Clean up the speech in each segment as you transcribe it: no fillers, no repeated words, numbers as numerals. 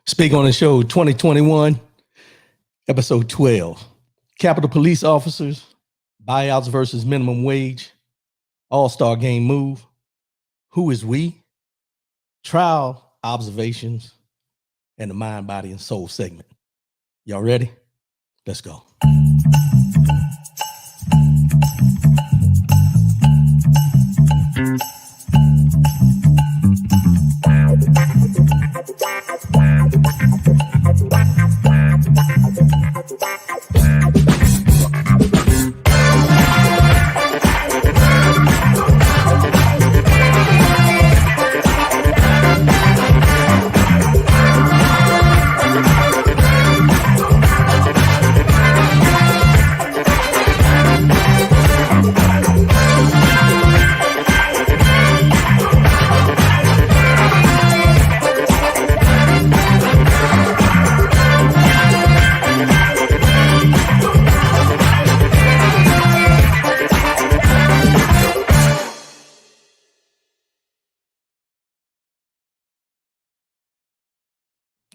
Speak on the show 2021, episode 12. Capitol Police Officers, Buyouts versus Minimum Wage, All-Star Game Move, Who is We, Trial Observations, and the Mind, Body, and Soul segment. Y'all ready? Let's go.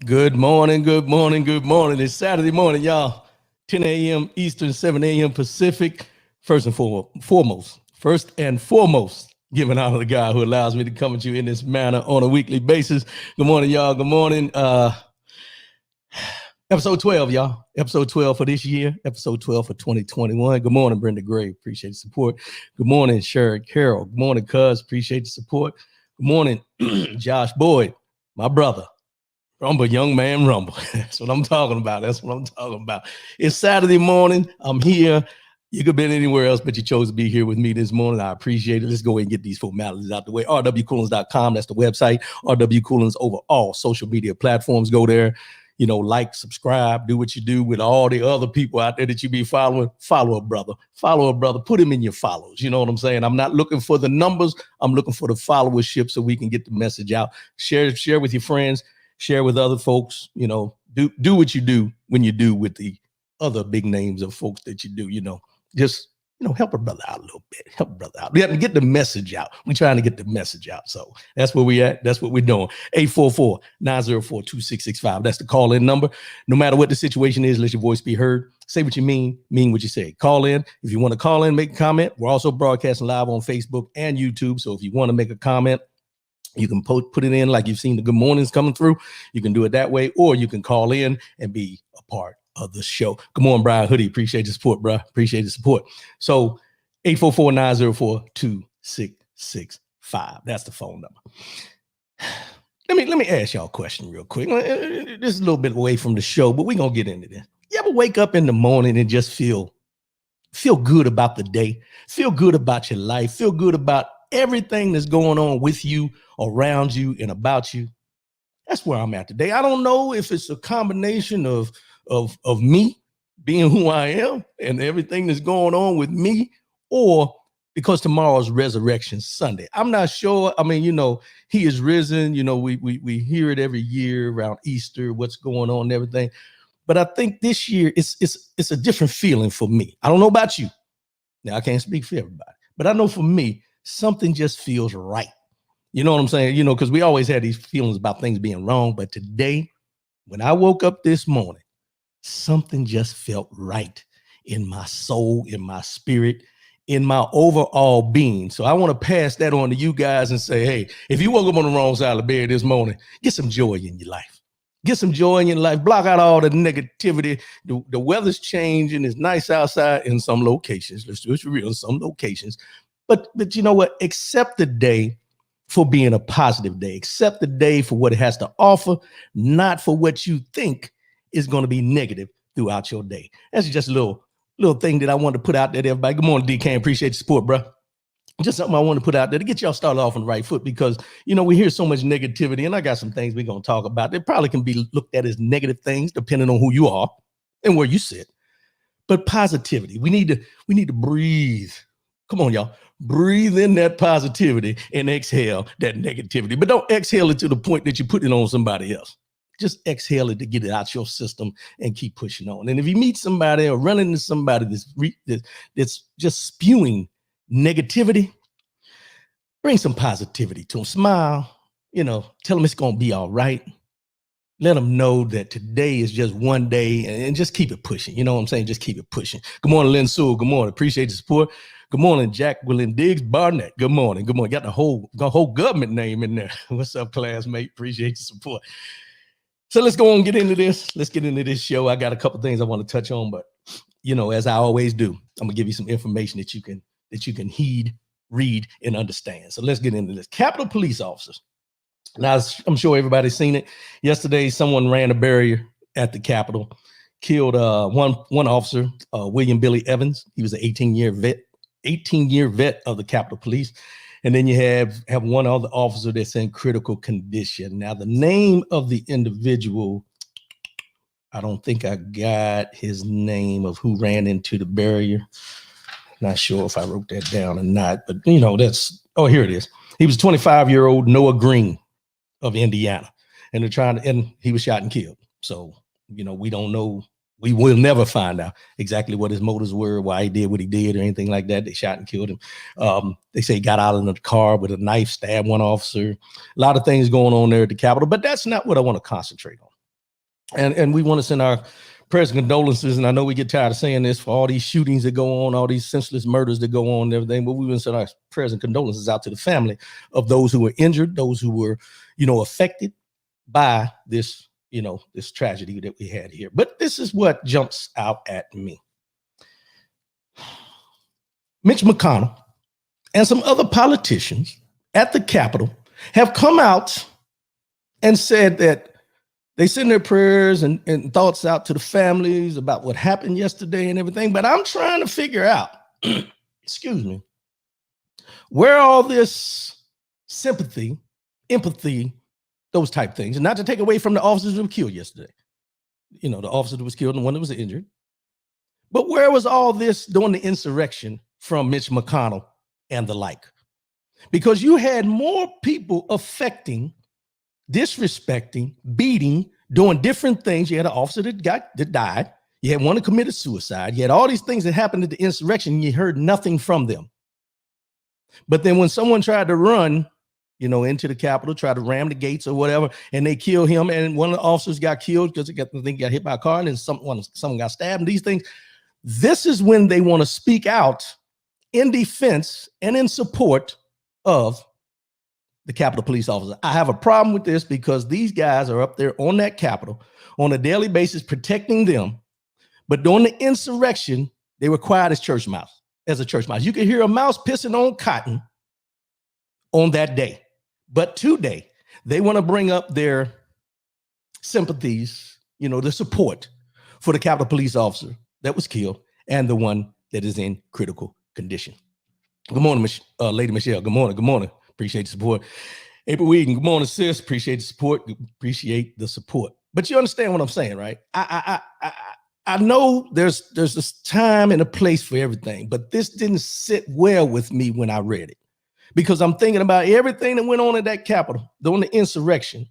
Good morning, good morning, good morning. It's Saturday morning, y'all. 10 a.m. Eastern, 7 a.m. Pacific. First and foremost, giving honor to the God who allows me to come at you in this manner on a weekly basis. Good morning, y'all. Good morning. Episode 12, y'all. Episode 12 for this year. Episode 12 for 2021. Good morning, Brenda Gray. Appreciate the support. Good morning, Sharon Carroll. Good morning, Cuz. Appreciate the support. Good morning, Josh Boyd, my brother. Rumble, young man, rumble. That's what I'm talking about. It's Saturday morning. I'm here. You could have been anywhere else, but you chose to be here with me this morning. I appreciate it. Let's go ahead and get these formalities out the way. rwcoolins.com. That's the website. RW Coolins over all social media platforms. Go there. You know, like, subscribe, do what you do with all the other people out there that you be following. Follow a brother. Put him in your follows. You know what I'm saying? I'm not looking for the numbers. I'm looking for the followership so we can get the message out. Share with your friends. Share with other folks, you know, do what you do when you do with the other big names of folks that you do, just, help a brother out a little bit. We have to get the message out. We're trying to get the message out. So that's where we at. That's what we're doing. 844-904-2665. That's the call-in number. No matter what the situation is, let your voice be heard. Say what you mean what you say. Call in. If you want to call in, make a comment. We're also broadcasting live on Facebook and YouTube. So if you want to make a comment, you can put it in like you've seen the good mornings coming through. You can do it that way, or you can call in and be a part of the show. Good morning, Brian Hoodie. Appreciate the support, bro. Appreciate the support. So 844-904-2665. That's the phone number. Let me ask y'all a question real quick. This is a little bit away from the show, but we're going to get into this. You ever wake up in the morning and just feel good about the day, feel good about your life, feel good about everything that's going on with you, around you, and about you? That's where I'm at today. I don't know if it's a combination of me being who I am and everything that's going on with me, or because tomorrow's Resurrection Sunday. I'm not sure. I mean, he is risen. We hear it every year around Easter, what's going on and everything. But I think this year it's a different feeling for me. I don't know about you. Now, I can't speak for everybody, but I know for me, something just feels right. You know what I'm saying? Because we always had these feelings about things being wrong. But today, when I woke up this morning, something just felt right in my soul, in my spirit, in my overall being. So I want to pass that on to you guys and say, hey, if you woke up on the wrong side of the bed this morning, get some joy in your life. Get some joy in your life. Block out all the negativity. The weather's changing. It's nice outside in some locations. Let's do it real, in some locations. But you know what? Accept the day for being a positive day. Accept the day for what it has to offer, not for what you think is going to be negative throughout your day. That's just a little thing that I wanted to put out there to everybody. Good morning, DK. Appreciate the support, bro. Just something I want to put out there to get y'all started off on the right foot, because, we hear so much negativity, and I got some things we're going to talk about that probably can be looked at as negative things depending on who you are and where you sit. But positivity, we need to breathe. Come on, y'all. Breathe in that positivity and exhale that negativity. But don't exhale it to the point that you put it on somebody else. Just exhale it to get it out your system and keep pushing on. And if you meet somebody or run into somebody that's just spewing negativity, bring some positivity to them. Smile, tell them it's going to be all right. Let them know that today is just one day, and just keep it pushing. You know what I'm saying? Just keep it pushing. Good morning, Lynn Sewell. Good morning. Appreciate the support. Good morning, Jacqueline Diggs Barnett. Good morning. Good morning. Got the whole government name in there. What's up, classmate? Appreciate the support. So let's go on and get into this. Let's get into this show. I got a couple things I want to touch on, but as I always do, I'm gonna give you some information that you can heed, read, and understand. So let's get into this. Capitol police officers. Now, I'm sure everybody's seen it. Yesterday, someone ran a barrier at the Capitol, killed one officer, William Billy Evans. He was an 18-year vet of the Capitol Police. And then you have one other officer that's in critical condition. Now, the name of the individual, I don't think I got his name of who ran into the barrier. Not sure if I wrote that down or not, but here it is. He was 25-year-old Noah Green of Indiana, and he was shot and killed. So, we don't know. We will never find out exactly what his motives were, why he did what he did, or anything like that. They shot and killed him. They say he got out of the car with a knife, stabbed one officer. A lot of things going on there at the Capitol, but that's not what I want to concentrate on. And we want to send our prayers and condolences, and I know we get tired of saying this, for all these shootings that go on, all these senseless murders that go on and everything, but we want to send our prayers and condolences out to the family of those who were injured, those who were, affected by this, this tragedy that we had here. But this is what jumps out at me. Mitch McConnell and some other politicians at the Capitol have come out and said that they send their prayers and thoughts out to the families about what happened yesterday and everything. But I'm trying to figure out, excuse me, where all this sympathy, empathy, those type things, and not to take away from the officers who were killed yesterday. The officer that was killed and the one that was injured. But where was all this during the insurrection from Mitch McConnell and the like? Because you had more people affecting, disrespecting, beating, doing different things. You had an officer that died. You had one that committed suicide. You had all these things that happened at the insurrection. And you heard nothing from them. But then when someone tried to run, into the Capitol, tried to ram the gates or whatever, and they killed him, and one of the officers got killed because he got hit by a car, and then someone got stabbed. And these things, this is when they want to speak out in defense and in support of the Capitol police officers. I have a problem with this because these guys are up there on that Capitol on a daily basis protecting them. But during the insurrection, they were quiet as a church mouse. You could hear a mouse pissing on cotton on that day. But today, they want to bring up their sympathies, the support for the Capitol police officer that was killed and the one that is in critical condition. Good morning, Lady Michelle. Good morning. Good morning. Appreciate the support. April Whedon. Good morning, sis. Appreciate the support. Appreciate the support. But you understand what I'm saying, right? I know there's this time and a place for everything, but this didn't sit well with me when I read it, because I'm thinking about everything that went on at that Capitol during the insurrection.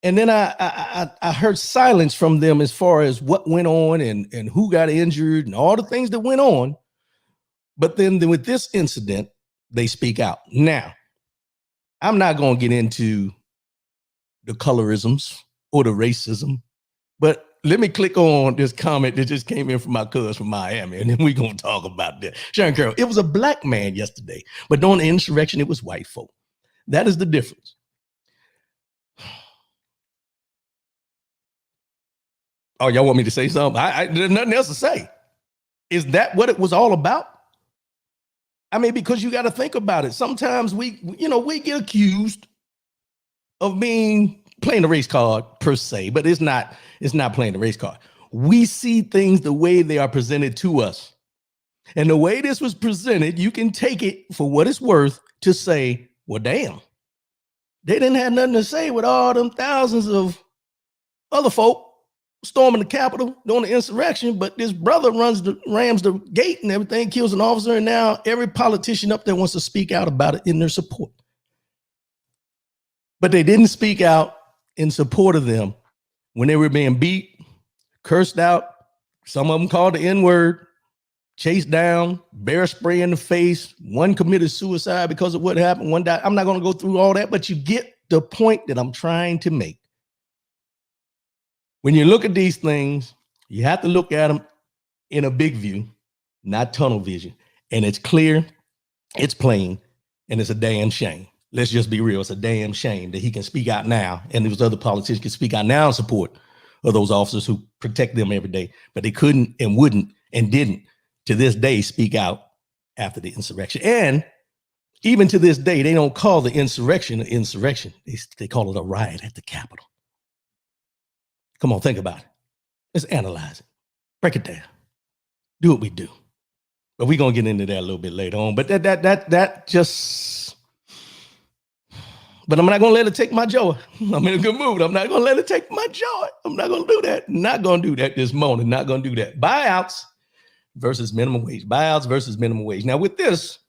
And then I heard silence from them as far as what went on and who got injured and all the things that went on. But then with this incident, they speak out. Now, I'm not going to get into the colorisms or the racism, but let me click on this comment that just came in from my cousin from Miami, and then we're going to talk about that. Sharon Carroll, it was a black man yesterday, but during the insurrection, it was white folk. That is the difference. Oh, y'all want me to say something? There's nothing else to say. Is that what it was all about? I mean, because you got to think about it. Sometimes we get accused of playing the race card per se, but it's not playing the race card. We see things the way they are presented to us. And the way this was presented, you can take it for what it's worth to say, well, damn, they didn't have nothing to say with all them thousands of other folk storming the Capitol during the insurrection, but this brother rams the gate and everything, kills an officer, and now every politician up there wants to speak out about it in their support. But they didn't speak out in support of them when they were being beat, cursed out, some of them called the N-word, chased down, bear spray in the face. One committed suicide because of what happened. One died. I'm not going to go through all that, but you get the point that I'm trying to make. When you look at these things, you have to look at them in a big view, not tunnel vision. And it's clear, it's plain, and it's a damn shame. Let's just be real. It's a damn shame that he can speak out now, and those other politicians can speak out now in support of those officers who protect them every day, but they couldn't and wouldn't and didn't to this day speak out after the insurrection. And even to this day, they don't call the insurrection an insurrection. They call it a riot at the Capitol. Come on, think about it. Let's analyze it. Break it down. Do what we do. But we're gonna get into that a little bit later on. But that just. But I'm not gonna let it take my joy. I'm in a good mood. I'm not gonna let it take my joy. I'm not gonna do that. Not gonna do that this morning. Not gonna do that. Buyouts versus minimum wage. Buyouts versus minimum wage. Now with this,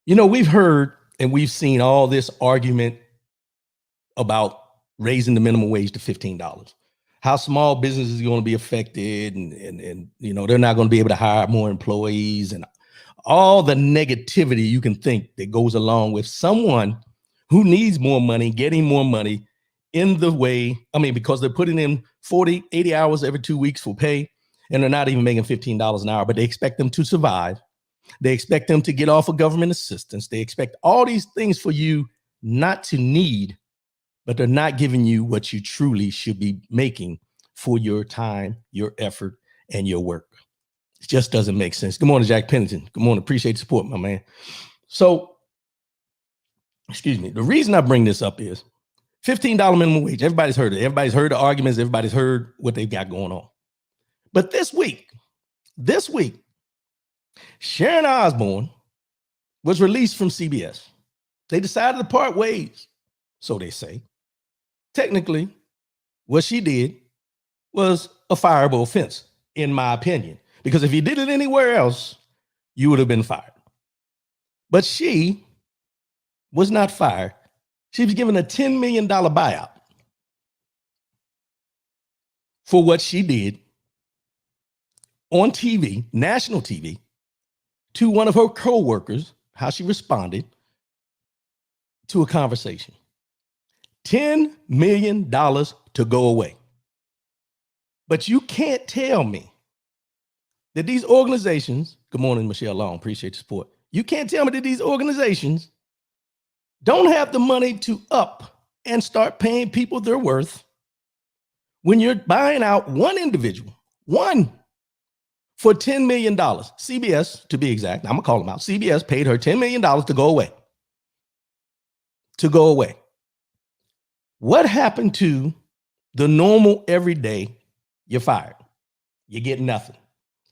we've heard and we've seen all this argument about raising the minimum wage to $15. How small businesses are going to be affected, and they're not going to be able to hire more employees, and all the negativity you can think that goes along with someone who needs more money, getting more money in the way, because they're putting in 40, 80 hours every 2 weeks for pay, and they're not even making $15 an hour, but they expect them to survive. They expect them to get off of government assistance. They expect all these things for you not to need, but they're not giving you what you truly should be making for your time, your effort, and your work. It just doesn't make sense. Good morning, Jack Pennington. Good morning. Appreciate the support, my man. So, excuse me. The reason I bring this up is $15 minimum wage. Everybody's heard it. Everybody's heard the arguments. Everybody's heard what they've got going on. But this week, Sharon Osbourne was released from CBS. They decided to part ways, so they say. Technically, what she did was a fireable offense, in my opinion, because if you did it anywhere else, you would have been fired. But she was not fired. She was given a $10 million buyout for what she did on TV, national TV, to one of her co-workers, how she responded to a conversation. $10 million to go away. But you can't tell me that these organizations, good morning, Michelle Long, appreciate the support. You can't tell me that these organizations don't have the money to up and start paying people their worth when you're buying out one individual, one, for $10 million. CBS, to be exact, I'm gonna call them out. CBS paid her $10 million to go away. To go away. What happened to the normal everyday? You're fired. You get nothing.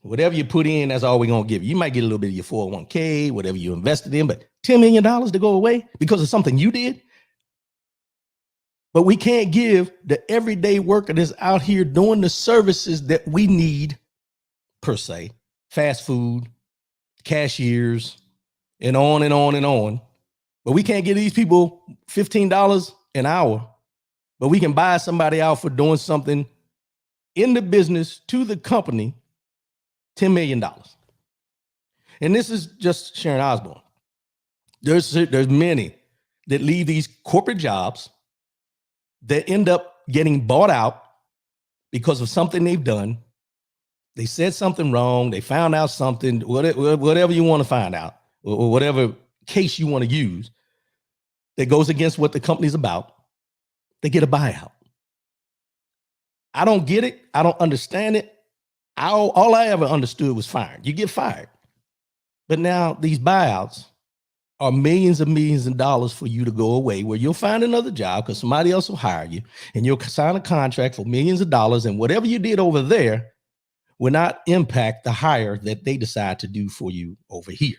Whatever you put in, that's all we're going to give you. You might get a little bit of your 401k, whatever you invested in, but $10 million to go away because of something you did. But we can't give the everyday worker that's out here doing the services that we need, per se, fast food, cashiers, and on and on and on. But we can't give these people $15 an hour, but we can buy somebody out for doing something in the business to the company, $10 million. And this is just Sharon Osbourne. There's many that leave these corporate jobs that end up getting bought out because of something they've done. They said something wrong. They found out something, whatever you want to find out, or whatever case you want to use that goes against what the company's about. They get a buyout. I don't get it. I don't understand it. All I ever understood was fired. You get fired. But now these buyouts are millions of dollars for you to go away, where you'll find another job because somebody else will hire you, and you'll sign a contract for millions of dollars, and whatever you did over there will not impact the hire that they decide to do for you over here.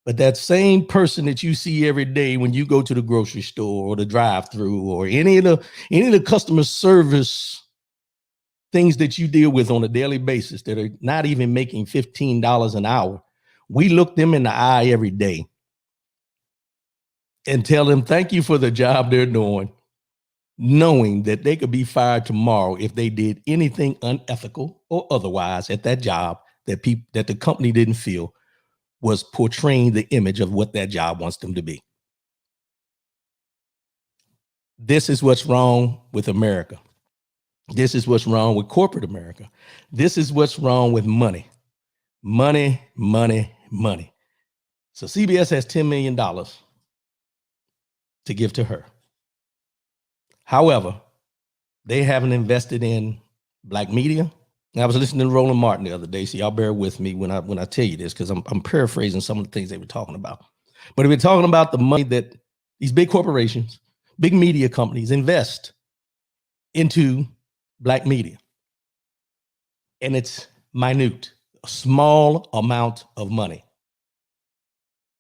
But that same person that you see every day when you go to the grocery store or the drive-through or any of the customer service things that you deal with on a daily basis that are not even making $15 an hour, we look them in the eye every day and tell them thank you for the job they're doing, knowing that they could be fired tomorrow if they did anything unethical or otherwise at that job that the company didn't feel was portraying the image of what that job wants them to be. This is what's wrong with America. This is what's wrong with corporate America. This is what's wrong with money. Money, money, money. So CBS has $10 million to give to her. However, they haven't invested in Black media. And I was listening to Roland Martin the other day, so y'all bear with me when I tell you this, because I'm paraphrasing some of the things they were talking about. But we're talking about the money that these big corporations, big media companies invest into Black media. And it's minute, a small amount of money.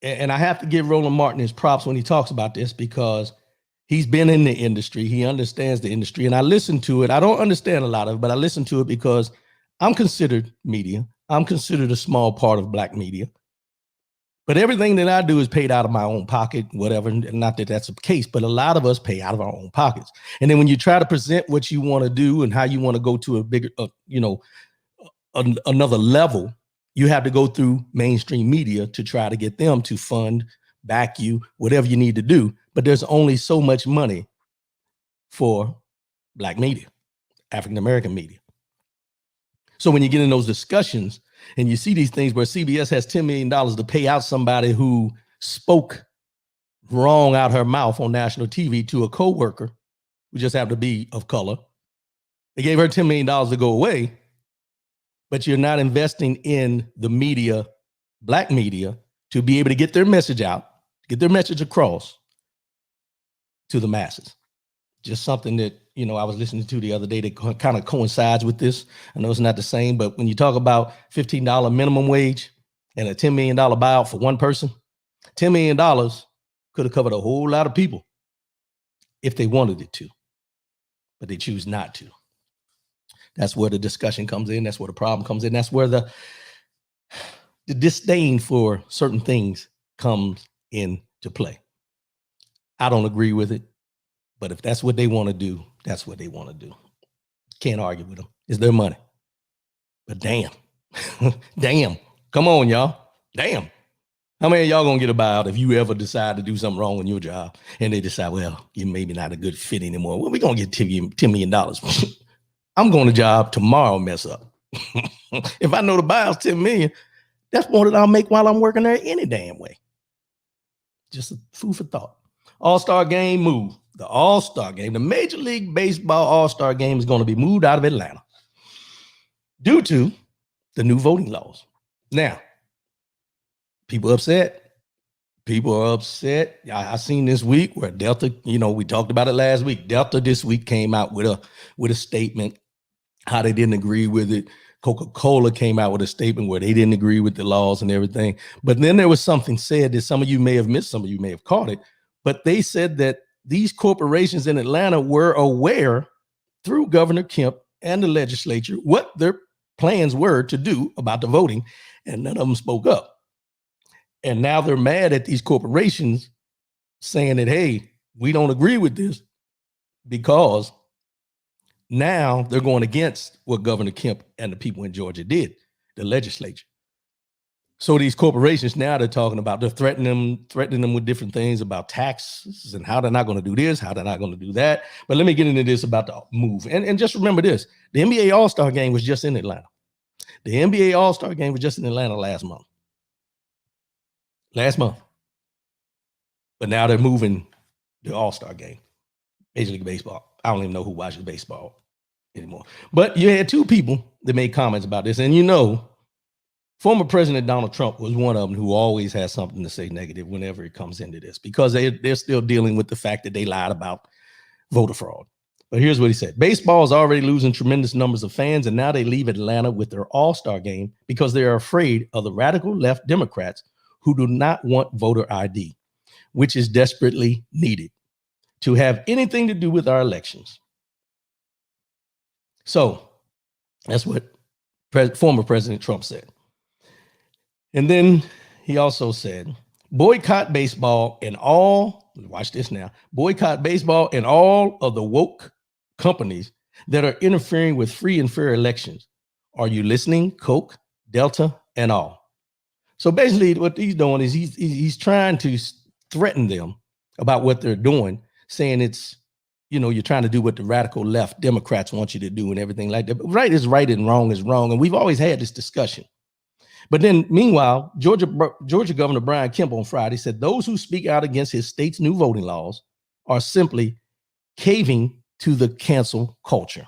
And I have to give Roland Martin his props when he talks about this, because he's been in the industry. He understands the industry. And I listen to it. I don't understand a lot of it, but I listen to it because I'm considered media. I'm considered a small part of Black media. But everything that I do is paid out of my own pocket, whatever. Not that that's the case, but a lot of us pay out of our own pockets. And then when you try to present what you want to do and how you want to go to a bigger, another level, you have to go through mainstream media to try to get them to fund, back you, whatever you need to do. But there's only so much money for Black media, African-American media. So when you get in those discussions and you see these things where CBS has $10 million to pay out somebody who spoke wrong out her mouth on national TV to a coworker who just happened to be of color, they gave her $10 million to go away, but you're not investing in the media, Black media, to be able to get their message out, get their message across to the masses. Just something that, I was listening to the other day that kind of coincides with this. I know it's not the same, but when you talk about $15 minimum wage and a $10 million buyout for one person, $10 million could have covered a whole lot of people if they wanted it to, but they choose not to. That's where the discussion comes in. That's where the problem comes in. That's where the disdain for certain things comes into play. I don't agree with it, but if that's what they want to do, that's what they want to do. Can't argue with them. It's their money. But damn, damn, come on, y'all. Damn. How many of y'all gonna get a buyout if you ever decide to do something wrong in your job and they decide, well, you're maybe not a good fit anymore. Well, we're gonna get $10 million. I'm going to job tomorrow, mess up. If I know the buyout's $10 million, that's more than I'll make while I'm working there any damn way. Just a food for thought. All-Star game move. The All-Star game, the Major League Baseball All-Star game is going to be moved out of Atlanta due to the new voting laws. Now, people upset. People are upset. I seen this week where Delta, we talked about it last week. Delta this week came out with a statement how they didn't agree with it. Coca-Cola came out with a statement where they didn't agree with the laws and everything. But then there was something said that some of you may have missed, some of you may have caught it. But they said that these corporations in Atlanta were aware through Governor Kemp and the legislature what their plans were to do about the voting, and none of them spoke up. And now they're mad at these corporations saying that, hey, we don't agree with this, because now they're going against what Governor Kemp and the people in Georgia did, the legislature. So these corporations now, they're talking about, they're threatening them with different things about taxes and how they're not going to do this, how they're not going to do that. But let me get into this about the move. And just remember this, the NBA All-Star game was just in Atlanta. The NBA All-Star game was just in Atlanta last month. But now they're moving the All-Star game, Major League Baseball. I don't even know who watches baseball anymore. But you had two people that made comments about this. And former President Donald Trump was one of them who always has something to say negative whenever it comes into this, because they're still dealing with the fact that they lied about voter fraud. But here's what he said. Baseball is already losing tremendous numbers of fans, and now they leave Atlanta with their All-Star game because they are afraid of the radical left Democrats who do not want voter ID, which is desperately needed to have anything to do with our elections. So that's what former President Trump said. And then he also said, boycott baseball and all, watch this now, boycott baseball and all of the woke companies that are interfering with free and fair elections. Are you listening? Coke, Delta, and all. So basically what he's doing is he's trying to threaten them about what they're doing, saying it's you're trying to do what the radical left Democrats want you to do and everything like that. But right is right and wrong is wrong. And we've always had this discussion. But then meanwhile, Georgia Governor Brian Kemp on Friday said those who speak out against his state's new voting laws are simply caving to the cancel culture.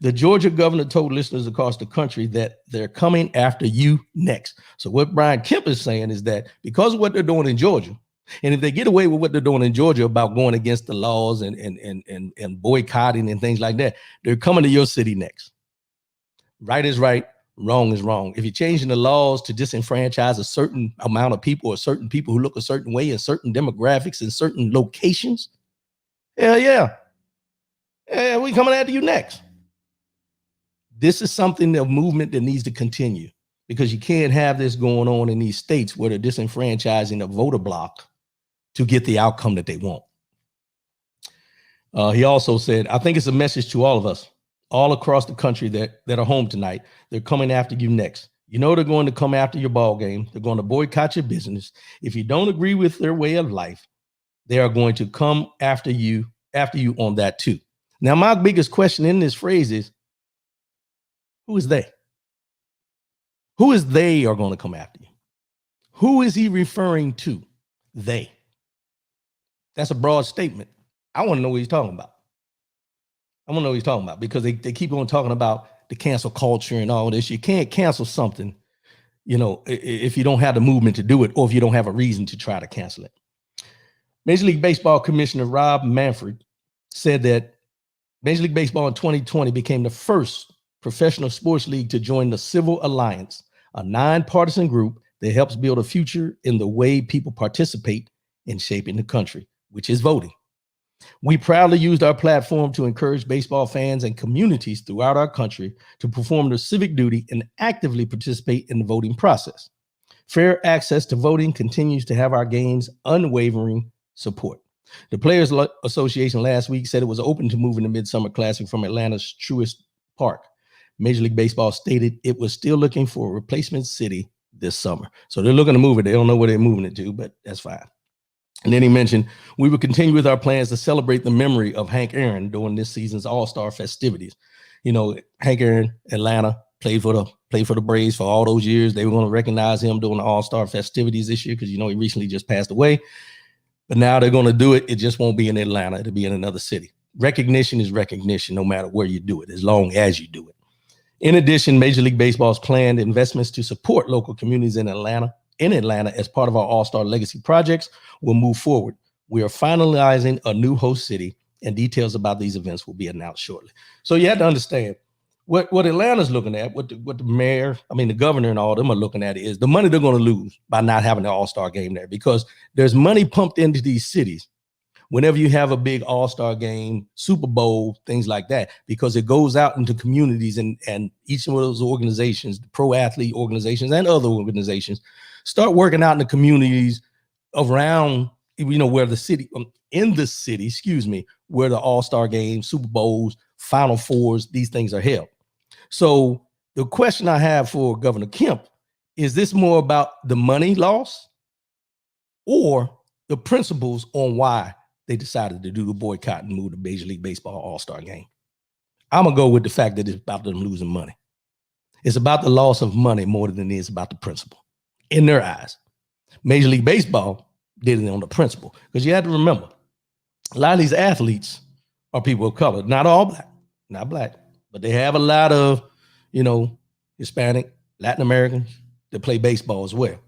The Georgia governor told listeners across the country that they're coming after you next. So what Brian Kemp is saying is that because of what they're doing in Georgia, and if they get away with what they're doing in Georgia about going against the laws and boycotting and things like that, they're coming to your city next. Right is right, wrong is wrong. If you're changing the laws to disenfranchise a certain amount of people or certain people who look a certain way in certain demographics in certain locations, hell yeah. Yeah, we coming after you next. This is something, a movement that needs to continue, because you can't have this going on in these states where they're disenfranchising a voter bloc to get the outcome that they want. He also said, I think it's a message to all of us, all across the country that are home tonight. They're coming after you next. You know they're going to come after your ball game. They're going to boycott your business. If you don't agree with their way of life, they are going to come after you on that too. Now, my biggest question in this phrase is, who is they? Who is they are going to come after you? Who is he referring to? They. That's a broad statement. I want to know what he's talking about. I want to know what he's talking about, because they keep on talking about the cancel culture and all this. You can't cancel something, if you don't have the movement to do it, or if you don't have a reason to try to cancel it. Major League Baseball Commissioner Rob Manfred said that Major League Baseball in 2020 became the first professional sports league to join the Civil Alliance, a nonpartisan group that helps build a future in the way people participate in shaping the country, which is voting. We proudly used our platform to encourage baseball fans and communities throughout our country to perform their civic duty and actively participate in the voting process. Fair access to voting continues to have our game's unwavering support. The Players Association last week said it was open to moving the Midsummer Classic from Atlanta's Truist Park. Major League Baseball stated it was still looking for a replacement city this summer. So they're looking to move it. They don't know where they're moving it to, but that's fine. And then he mentioned we will continue with our plans to celebrate the memory of Hank Aaron during this season's All-Star festivities. Hank Aaron, Atlanta, played for the Braves for all those years. They were going to recognize him during the All-Star festivities this year because, he recently just passed away. But now they're going to do it. It just won't be in Atlanta. It'll be in another city. Recognition is recognition, no matter where you do it, as long as you do it. In addition, Major League Baseball's planned investments to support local communities in Atlanta as part of our All-Star Legacy projects will move forward. We are finalizing a new host city, and details about these events will be announced shortly. So you have to understand what Atlanta's looking at, what the mayor, the governor and all them are looking at is the money they're going to lose by not having the All-Star game there, because there's money pumped into these cities whenever you have a big All-Star game, Super Bowl, things like that, because it goes out into communities and each one of those organizations, the pro athlete organizations and other organizations, start working out in the communities around, where the city, where the All-Star games, Super Bowls, Final Fours, these things are held. So the question I have for Governor Kemp, is this more about the money loss or the principles on why they decided to do the boycott and move the Major League Baseball All-Star game? I'm going to go with the fact that it's about them losing money. It's about the loss of money more than it is about the principle in their eyes. Major League Baseball did it on the principle, because you have to remember, a lot of these athletes are people of color, not all black, but they have a lot of, Hispanic, Latin Americans that play baseball as well,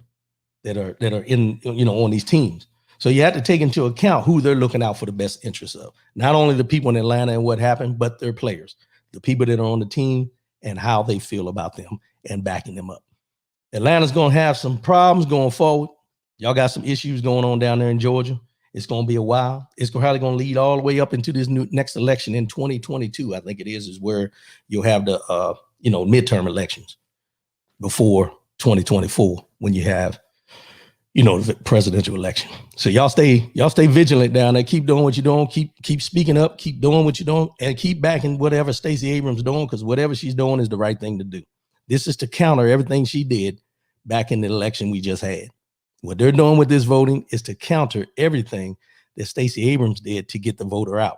that are in, on these teams. So you have to take into account who they're looking out for the best interests of. Not only the people in Atlanta and what happened, but their players, the people that are on the team and how they feel about them and backing them up. Atlanta's going to have some problems going forward. Y'all got some issues going on down there in Georgia. It's going to be a while. It's probably going to lead all the way up into this next election in 2022. I think it is where you'll have the, midterm elections before 2024 when you have, the presidential election. So y'all stay vigilant down there. Keep doing what you're doing. Keep speaking up. Keep doing what you're doing, and keep backing whatever Stacey Abrams is doing, because whatever she's doing is the right thing to do. This is to counter everything she did back in the election we just had. What they're doing with this voting is to counter everything that Stacey Abrams did to get the voter out.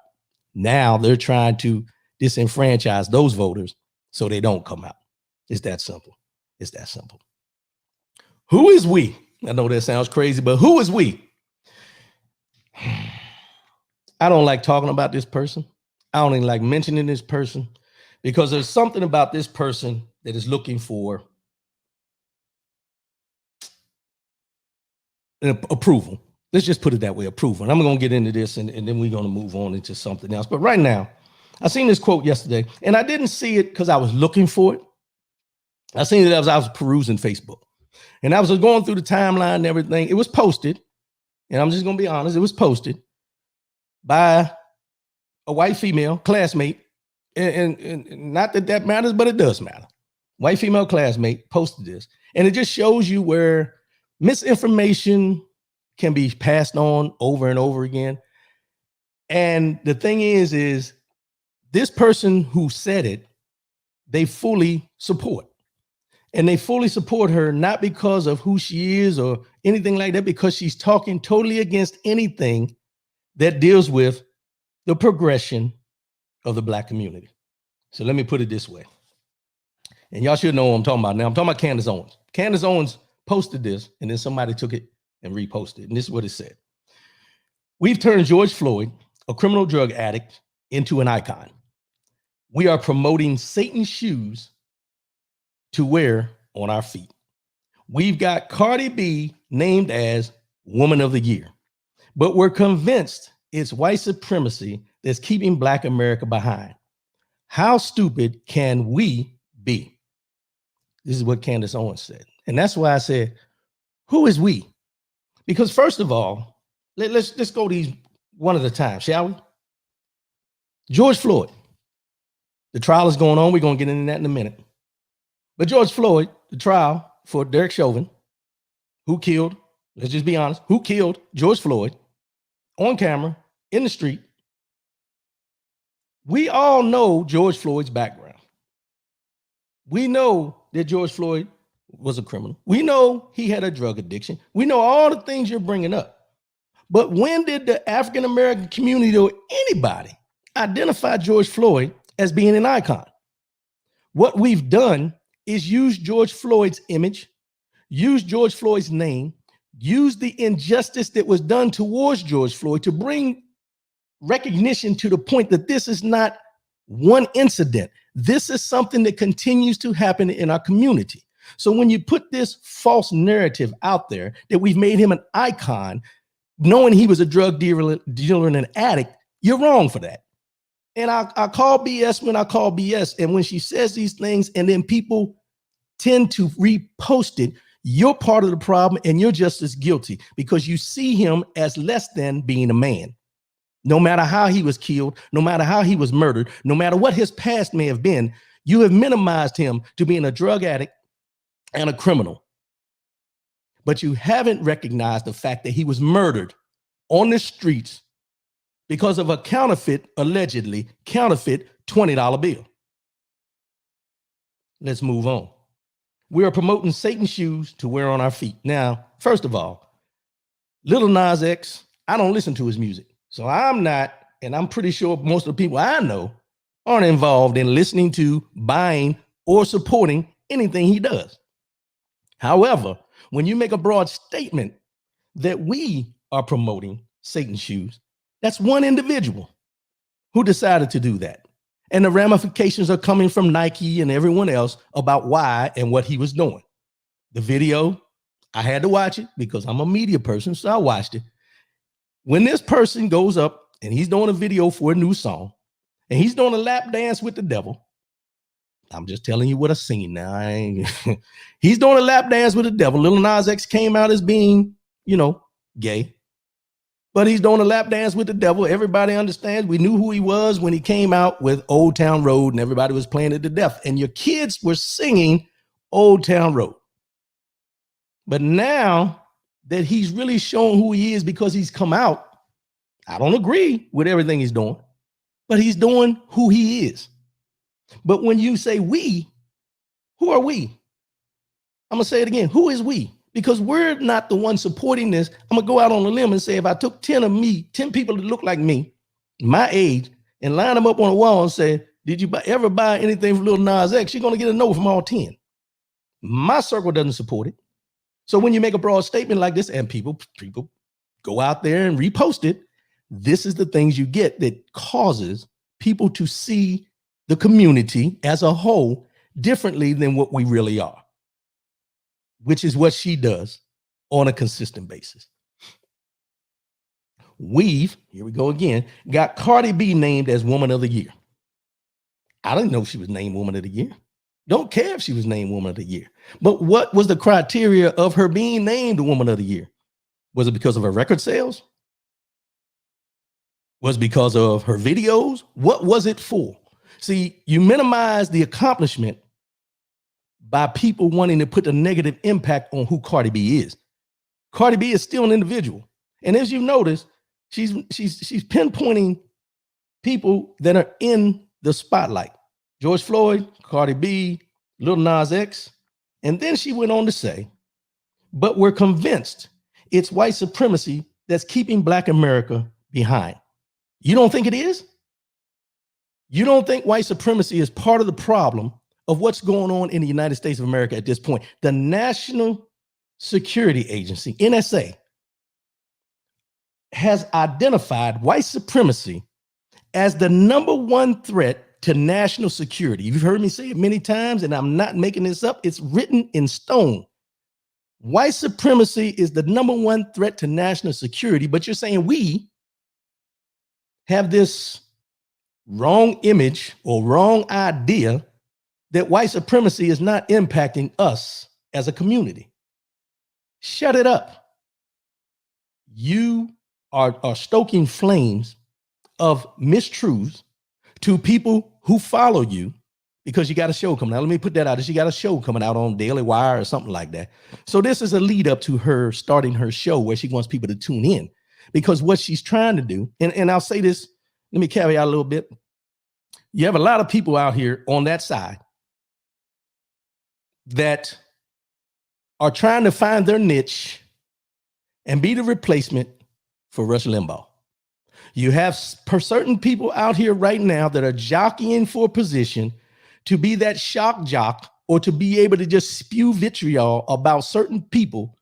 Now they're trying to disenfranchise those voters so they don't come out. It's that simple. It's that simple. Who is we? I know that sounds crazy, but who is we? I don't like talking about this person. I don't even like mentioning this person because there's something about this person that is looking for approval. Let's just put it that way, approval. And I'm going to get into this and then we're going to move on into something else. But right now, I seen this quote yesterday and I didn't see it because I was looking for it. I seen it as I was perusing Facebook and I was going through the timeline and everything. It was posted, and I'm just going to be honest, it was posted by a white female classmate. And not that that matters, but it does matter. White female classmate posted this. And it just shows you where misinformation can be passed on over and over again. And the thing is this person who said it, they fully support. And they fully support her, not because of who she is or anything like that, because she's talking totally against anything that deals with the progression of the Black community. So let me put it this way. And y'all should know what I'm talking about now. I'm talking about Candace Owens. Candace Owens posted this, and then somebody took it and reposted. And this is what it said. We've turned George Floyd, a criminal drug addict, into an icon. We are promoting Satan's shoes to wear on our feet. We've got Cardi B named as Woman of the Year, but we're convinced it's white supremacy that's keeping Black America behind. How stupid can we be? This is what Candace Owens said. And that's why I said, who is we? Because first of all, let's go these one at a time, shall we? George Floyd. The trial is going on. We're going to get into that in a minute. But George Floyd, the trial for Derek Chauvin, who killed, let's just be honest, who killed George Floyd on camera in the street. We all know George Floyd's background. We know that George Floyd was a criminal. We know he had a drug addiction. We know all the things you're bringing up. But when did the African-American community or anybody identify George Floyd as being an icon? What we've done is use George Floyd's image, use George Floyd's name, use the injustice that was done towards George Floyd to bring recognition to the point that this is not one incident. This is something that continues to happen in our community. So when you put this false narrative out there that we've made him an icon, knowing he was a drug dealer and an addict, you're wrong for that. And I call BS when I call BS. And when she says these things and then people tend to repost it, you're part of the problem and you're just as guilty because you see him as less than being a man. No matter how he was killed, no matter how he was murdered, no matter what his past may have been, you have minimized him to being a drug addict and a criminal. But you haven't recognized the fact that he was murdered on the streets because of a counterfeit, allegedly counterfeit $20 bill. Let's move on. We are promoting Satan's shoes to wear on our feet. Now, first of all, Lil Nas X, I don't listen to his music. So I'm not, and I'm pretty sure most of the people I know aren't involved in listening to, buying, or supporting anything he does. However, when you make a broad statement that we are promoting Satan's shoes, that's one individual who decided to do that. And the ramifications are coming from Nike and everyone else about why and what he was doing. The video, I had to watch it because I'm a media person, so I watched it. When this person goes up and he's doing a video for a new song and he's doing a lap dance with the devil, I'm just telling you what I've seen now. He's doing a lap dance with the devil. Lil Nas X came out as being, gay, but he's doing a lap dance with the devil. Everybody understands. We knew who he was when he came out with Old Town Road and everybody was playing it to death. And your kids were singing Old Town Road. But now that he's really shown who he is because he's come out, I don't agree with everything he's doing, but he's doing who he is. But when you say we, who are we? I'm going to say it again. Who is we? Because we're not the one supporting this. I'm going to go out on a limb and say, if I took 10 people that look like me, my age, and line them up on a wall and say, did you ever buy anything from Lil Nas X? You're going to get a no from all 10. My circle doesn't support it. So when you make a broad statement like this and people go out there and repost it, this is the things you get that causes people to see the community as a whole differently than what we really are, which is what she does on a consistent basis. We've, here we go again, got Cardi B named as Woman of the Year. I didn't know she was named Woman of the Year. Don't care if she was named Woman of the Year. But what was the criteria of her being named Woman of the Year? Was it because of her record sales? Was it because of her videos? What was it for? See, you minimize the accomplishment by people wanting to put a negative impact on who Cardi B is. Cardi B is still an individual. And as you notice, she's pinpointing people that are in the spotlight. George Floyd, Cardi B, Lil Nas X. And then she went on to say, but we're convinced it's white supremacy that's keeping Black America behind. You don't think it is? You don't think white supremacy is part of the problem of what's going on in the United States of America at this point? The National Security Agency, NSA, has identified white supremacy as the number one threat to national security. You've heard me say it many times, and I'm not making this up. It's written in stone. White supremacy is the number one threat to national security, but you're saying we have this wrong image or wrong idea that white supremacy is not impacting us as a community. Shut it up. You are stoking flames of mistruths to people who follow you because you got a show coming out. Let me put that out. She got a show coming out on Daily Wire or something like that. So this is a lead up to her starting her show where she wants people to tune in, because what she's trying to do, and I'll say this, let me caveat a little bit. You have a lot of people out here on that side that are trying to find their niche and be the replacement for Rush Limbaugh. You have certain people out here right now that are jockeying for a position to be that shock jock or to be able to just spew vitriol about certain people,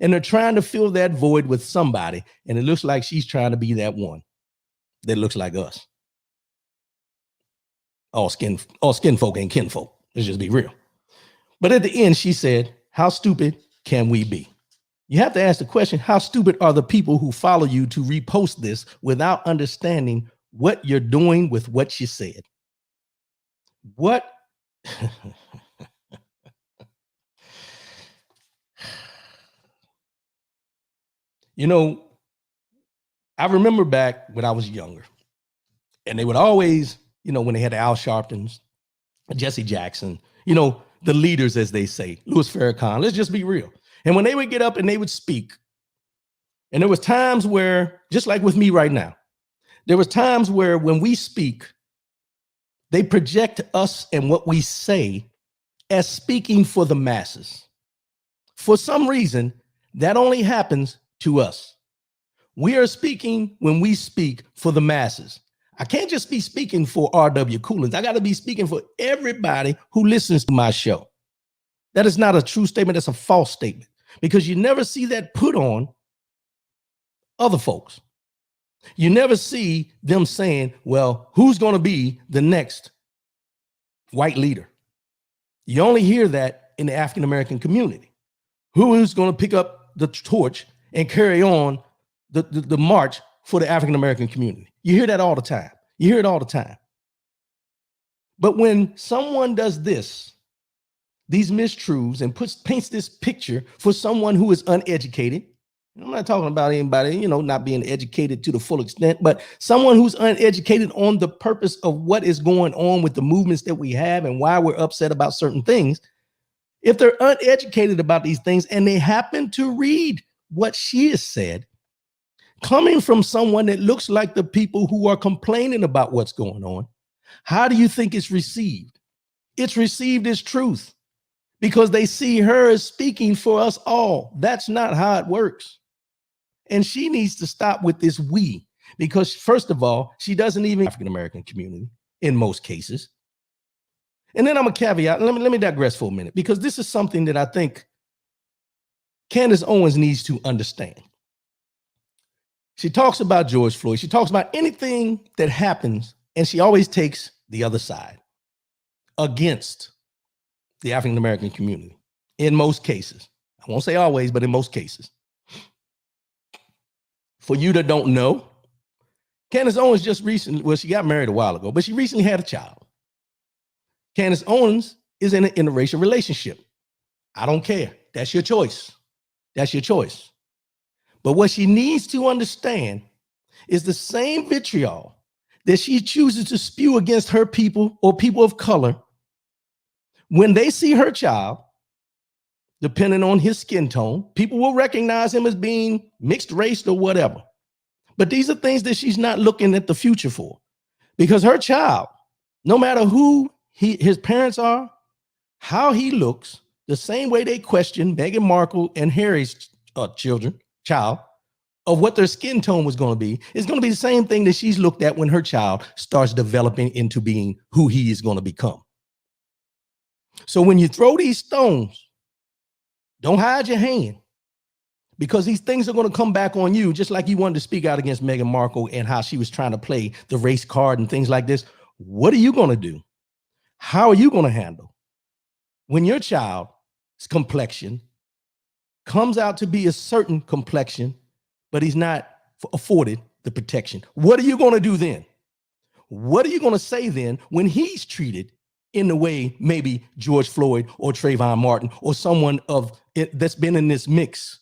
and they're trying to fill that void with somebody, and it looks like she's trying to be that one that looks like us. All skin folk ain't kinfolk. Let's just be real. But at the end, she said, how stupid can we be? You have to ask the question, how stupid are the people who follow you to repost this without understanding what you're doing with what you said? What? You know, I remember back when I was younger, and they would always, when they had the Al Sharptons, Jesse Jackson, the leaders, as they say, Louis Farrakhan, let's just be real. And when they would get up and they would speak, and there was times where, just like with me right now, there was times where when we speak, they project us and what we say as speaking for the masses. For some reason, that only happens to us. We are speaking when we speak for the masses. I can't just be speaking for R.W. Coolins. I got to be speaking for everybody who listens to my show. That is not a true statement. That's a false statement, because you never see that put on other folks. You never see them saying, well, who's going to be the next white leader? You only hear that in the African-American community. Who is going to pick up the torch and carry on the march for the African-American community? You hear that all the time. You hear it all the time. But when someone does this, these mistruths, and paints this picture for someone who is uneducated, I'm not talking about anybody, not being educated to the full extent, but someone who's uneducated on the purpose of what is going on with the movements that we have and why we're upset about certain things. If they're uneducated about these things and they happen to read what she has said, coming from someone that looks like the people who are complaining about what's going on, how do you think it's received? It's received as truth because they see her as speaking for us all. That's not how it works. And she needs to stop with this we. Because first of all, she doesn't even African-American community in most cases. And then I'm a caveat. Let me digress for a minute, because this is something that I think Candace Owens needs to understand. She talks about George Floyd. She talks about anything that happens, and she always takes the other side against the African-American community in most cases. I won't say always, but in most cases. For you that don't know, Candace Owens just recently, well, she got married a while ago, but she recently had a child. Candace Owens is in an interracial relationship. I don't care. That's your choice. That's your choice. But what she needs to understand is the same vitriol that she chooses to spew against her people or people of color, when they see her child, depending on his skin tone, people will recognize him as being mixed race or whatever. But these are things that she's not looking at the future for, because her child, no matter who his parents are, how he looks, the same way they question Meghan Markle and Harry's child of what their skin tone was going to be, is going to be the same thing that she's looked at when her child starts developing into being who he is going to become. So when you throw these stones, don't hide your hand, because these things are going to come back on you, just like you wanted to speak out against Meghan Markle and how she was trying to play the race card and things like this. What are you going to do? How are you going to handle when your child's complexion comes out to be a certain complexion, but he's not afforded the protection? What are you going to do then? What are you going to say then when he's treated in the way maybe George Floyd or Trayvon Martin or someone of it that's been in this mix?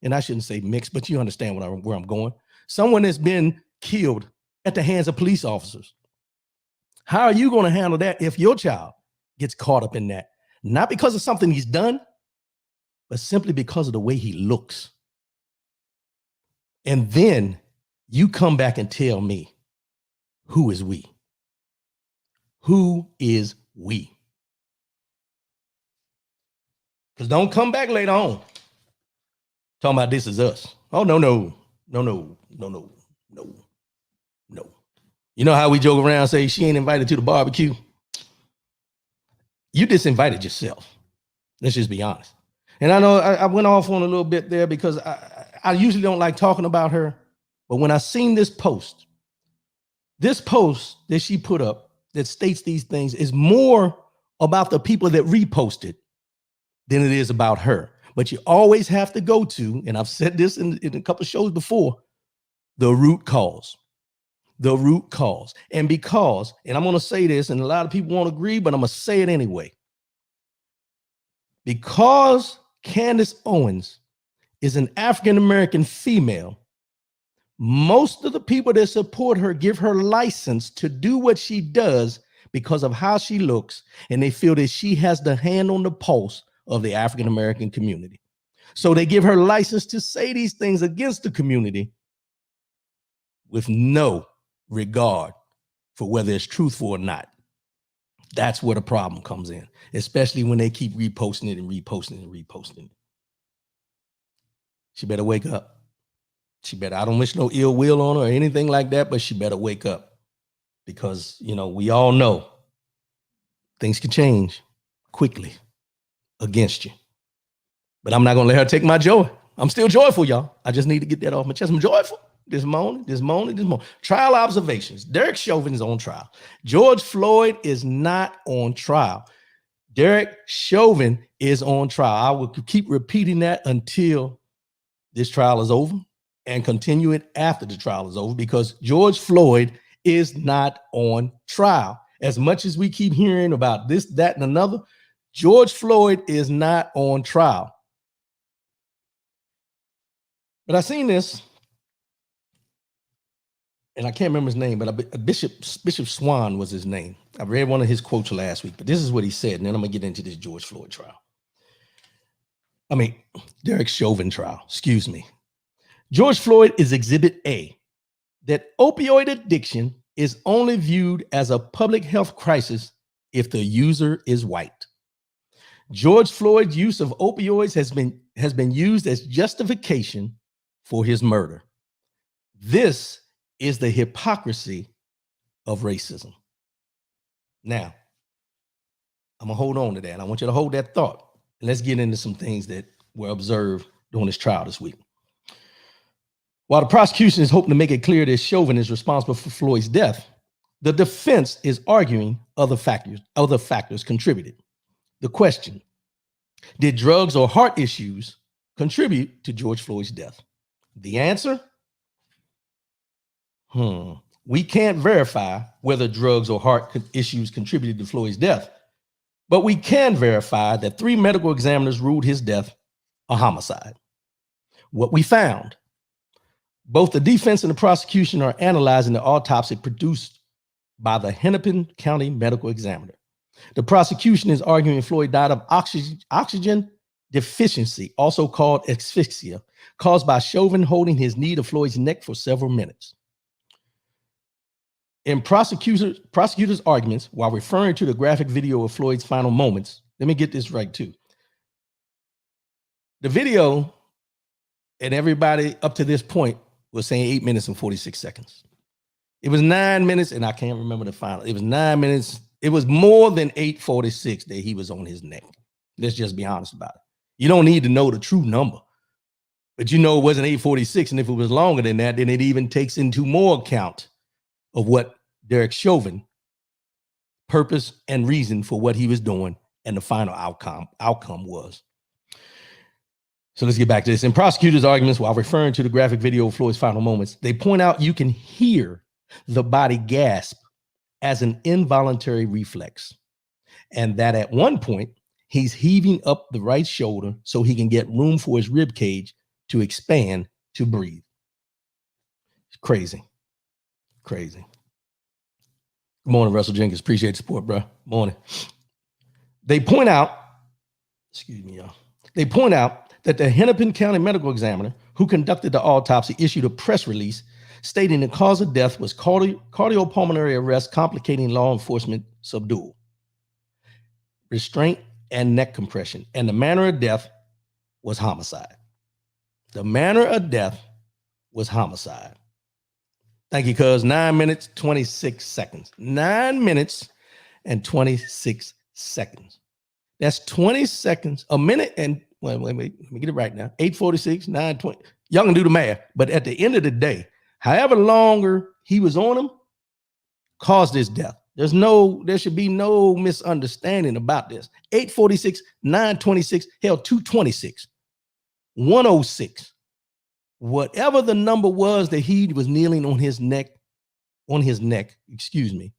And I shouldn't say mix, but you understand where I'm going. Someone that's been killed at the hands of police officers. How are you going to handle that if your child gets caught up in that? Not because of something he's done, but simply because of the way he looks. And then you come back and tell me, who is we? Who is we? Because don't come back later on talking about this is us. Oh, no. You know how we joke around and say she ain't invited to the barbecue? You disinvited yourself. Let's just be honest. And I know I went off on a little bit there because I usually don't like talking about her. But when I seen this post that she put up that states these things is more about the people that reposted than it is about her. But you always have to go to, and I've said this in a couple of shows before, the root cause. The root cause. And because, and I'm going to say this, and a lot of people won't agree, but I'm going to say it anyway. Because Candace Owens is an African-American female, most of the people that support her give her license to do what she does because of how she looks, and they feel that she has the hand on the pulse of the African-American community. So they give her license to say these things against the community with no regard for whether it's truthful or not. That's where the problem comes in, especially when they keep reposting it and reposting it and reposting it. She better wake up. I don't wish no ill will on her or anything like that, but she better wake up, because, you know, we all know things can change quickly against you. But I'm not going to let her take my joy. I'm still joyful, y'all. I just need to get that off my chest. I'm joyful this morning. Trial observations. Derek Chauvin is on trial. George Floyd is not on trial. Derek Chauvin is on trial. I will keep repeating that until this trial is over, and continue it after the trial is over, because George Floyd is not on trial. As much as we keep hearing about this, that, and another, George Floyd is not on trial. But I seen this, and I can't remember his name, but Bishop Swan was his name. I read one of his quotes last week, but this is what he said, and then I'm gonna get into this George Floyd trial. Derek Chauvin trial, excuse me. George Floyd is Exhibit A, that opioid addiction is only viewed as a public health crisis if the user is white. George Floyd's use of opioids has been used as justification for his murder. This is the hypocrisy of racism. Now, I'm going to hold on to that. I want you to hold that thought. And let's get into some things that were observed during this trial this week. While the prosecution is hoping to make it clear that Chauvin is responsible for Floyd's death, the defense is arguing other factors contributed. The question, did drugs or heart issues contribute to George Floyd's death? The answer, we can't verify whether drugs or heart issues contributed to Floyd's death, but we can verify that 3 medical examiners ruled his death a homicide. What we found, both the defense and the prosecution are analyzing the autopsy produced by the Hennepin County medical examiner. The prosecution is arguing Floyd died of oxygen deficiency, also called asphyxia, caused by Chauvin holding his knee to Floyd's neck for several minutes. In prosecutors' arguments, while referring to the graphic video of Floyd's final moments, let me get this right too. The video, and everybody up to this point was saying 8 minutes and 46 seconds. It was 9 minutes, and I can't remember the final. It was 9 minutes. It was more than 8:46 that he was on his neck. Let's just be honest about it. You don't need to know the true number, but you know it wasn't 8:46, and if it was longer than that, then it even takes into more account of what Derek Chauvin purpose and reason for what he was doing and the final outcome was. So let's get back to this. In prosecutors' arguments, while referring to the graphic video of Floyd's final moments, they point out you can hear the body gasp as an involuntary reflex, and that at one point he's heaving up the right shoulder so he can get room for his rib cage to expand to breathe. It's crazy. Crazy. Good morning, Russell Jenkins. Appreciate the support, bro. Morning. They point out, excuse me, y'all. They point out that the Hennepin County medical examiner who conducted the autopsy issued a press release stating the cause of death was cardiopulmonary arrest complicating law enforcement subdual, restraint, and neck compression, and the manner of death was homicide. The manner of death was homicide. Thank you, cuz. 9 minutes, 26 seconds. 9 minutes and 26 seconds. That's 20 seconds, a minute and, wait, let me get it right now. 8:46, 9:20. Y'all can do the math. But at the end of the day, however longer he was on him caused his death. There should be no misunderstanding about this. 8:46, 9:26, hell, 2:26, 1:06. Whatever the number was that he was kneeling on his neck, excuse me,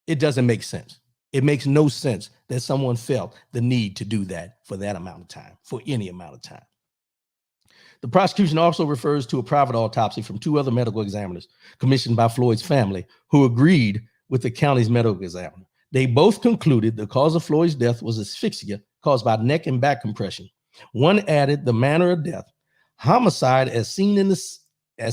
it doesn't make sense. It makes no sense that someone felt the need to do that for that amount of time, for any amount of time. The prosecution also refers to a private autopsy from 2 other medical examiners commissioned by Floyd's family who agreed with the county's medical examiner. They both concluded the cause of Floyd's death was asphyxia caused by neck and back compression. One added the manner of death, homicide as seen in the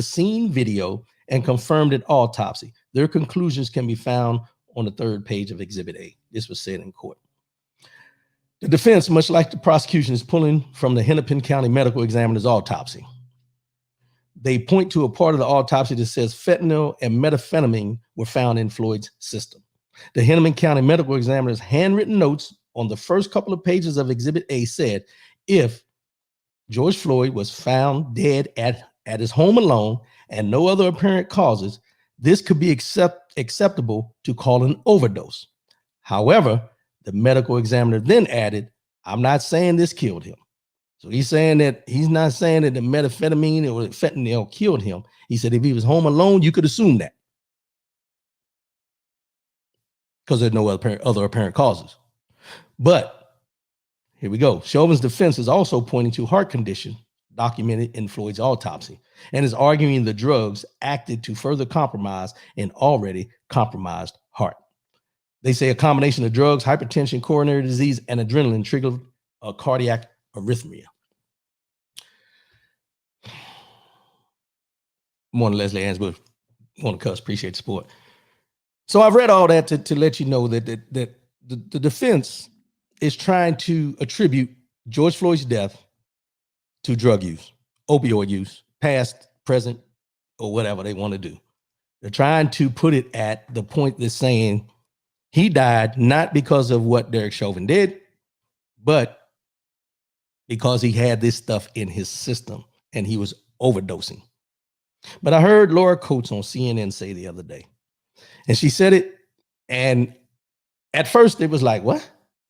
scene video, and confirmed at autopsy. Their conclusions can be found on the 3rd page of Exhibit A. This was said in court. The defense, much like the prosecution, is pulling from the Hennepin County medical examiner's autopsy. They point to a part of the autopsy that says fentanyl and methamphetamine were found in Floyd's system. The Hennepin County medical examiner's handwritten notes on the first couple of pages of Exhibit A said, if George Floyd was found dead at his home alone and no other apparent causes, this could be acceptable to call an overdose. However, the medical examiner then added, I'm not saying this killed him. So he's not saying that the methamphetamine or fentanyl killed him. He said if he was home alone, you could assume that because there's no other apparent causes. But here we go. Chauvin's defense is also pointing to heart condition documented in Floyd's autopsy and is arguing the drugs acted to further compromise an already compromised heart. They say a combination of drugs, hypertension, coronary disease, and adrenaline triggered a cardiac arrhythmia. Morning, Leslie Ansbush. Morning, Cuss. Appreciate the support. So I've read all that to let you know that the defense is trying to attribute George Floyd's death to drug use, opioid use, past present, or whatever they want to do. They're trying to put it at the point that's saying he died not because of what Derek Chauvin did, but because he had this stuff in his system and he was overdosing. But I heard Laura Coates on CNN say the other day, and she said it, and at first it was like, what?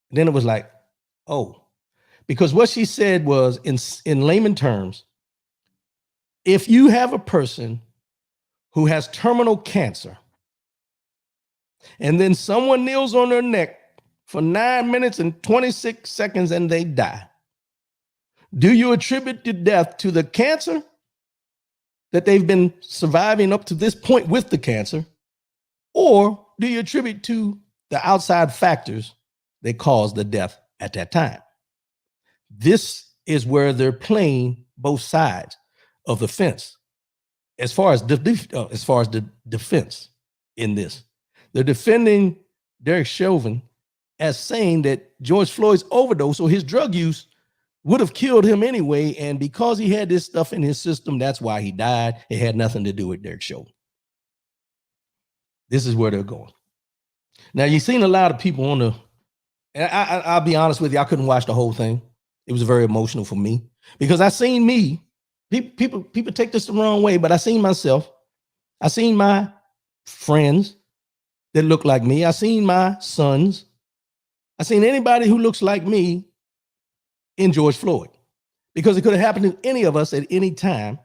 And then it was like, oh, because what she said was, in layman terms, if you have a person who has terminal cancer, and then someone kneels on their neck for 9 minutes and 26 seconds and they die, do you attribute the death to the cancer, that they've been surviving up to this point with the cancer, or do you attribute to the outside factors that caused the death at that time? This is where they're playing both sides of the fence. As far as the defense in this, they're defending Derek Chauvin as saying that George Floyd's overdose or his drug use would have killed him anyway, and because he had this stuff in his system, that's why he died. It had nothing to do with Derek Chauvin. This is where they're going. Now, you've seen a lot of people on the, and I'll be honest with you, I couldn't watch the whole thing. It was very emotional for me because I seen me. People take this the wrong way, but I seen myself. I seen my friends that look like me. I seen my sons. I seen anybody who looks like me in George Floyd, because it could have happened to any of us at any time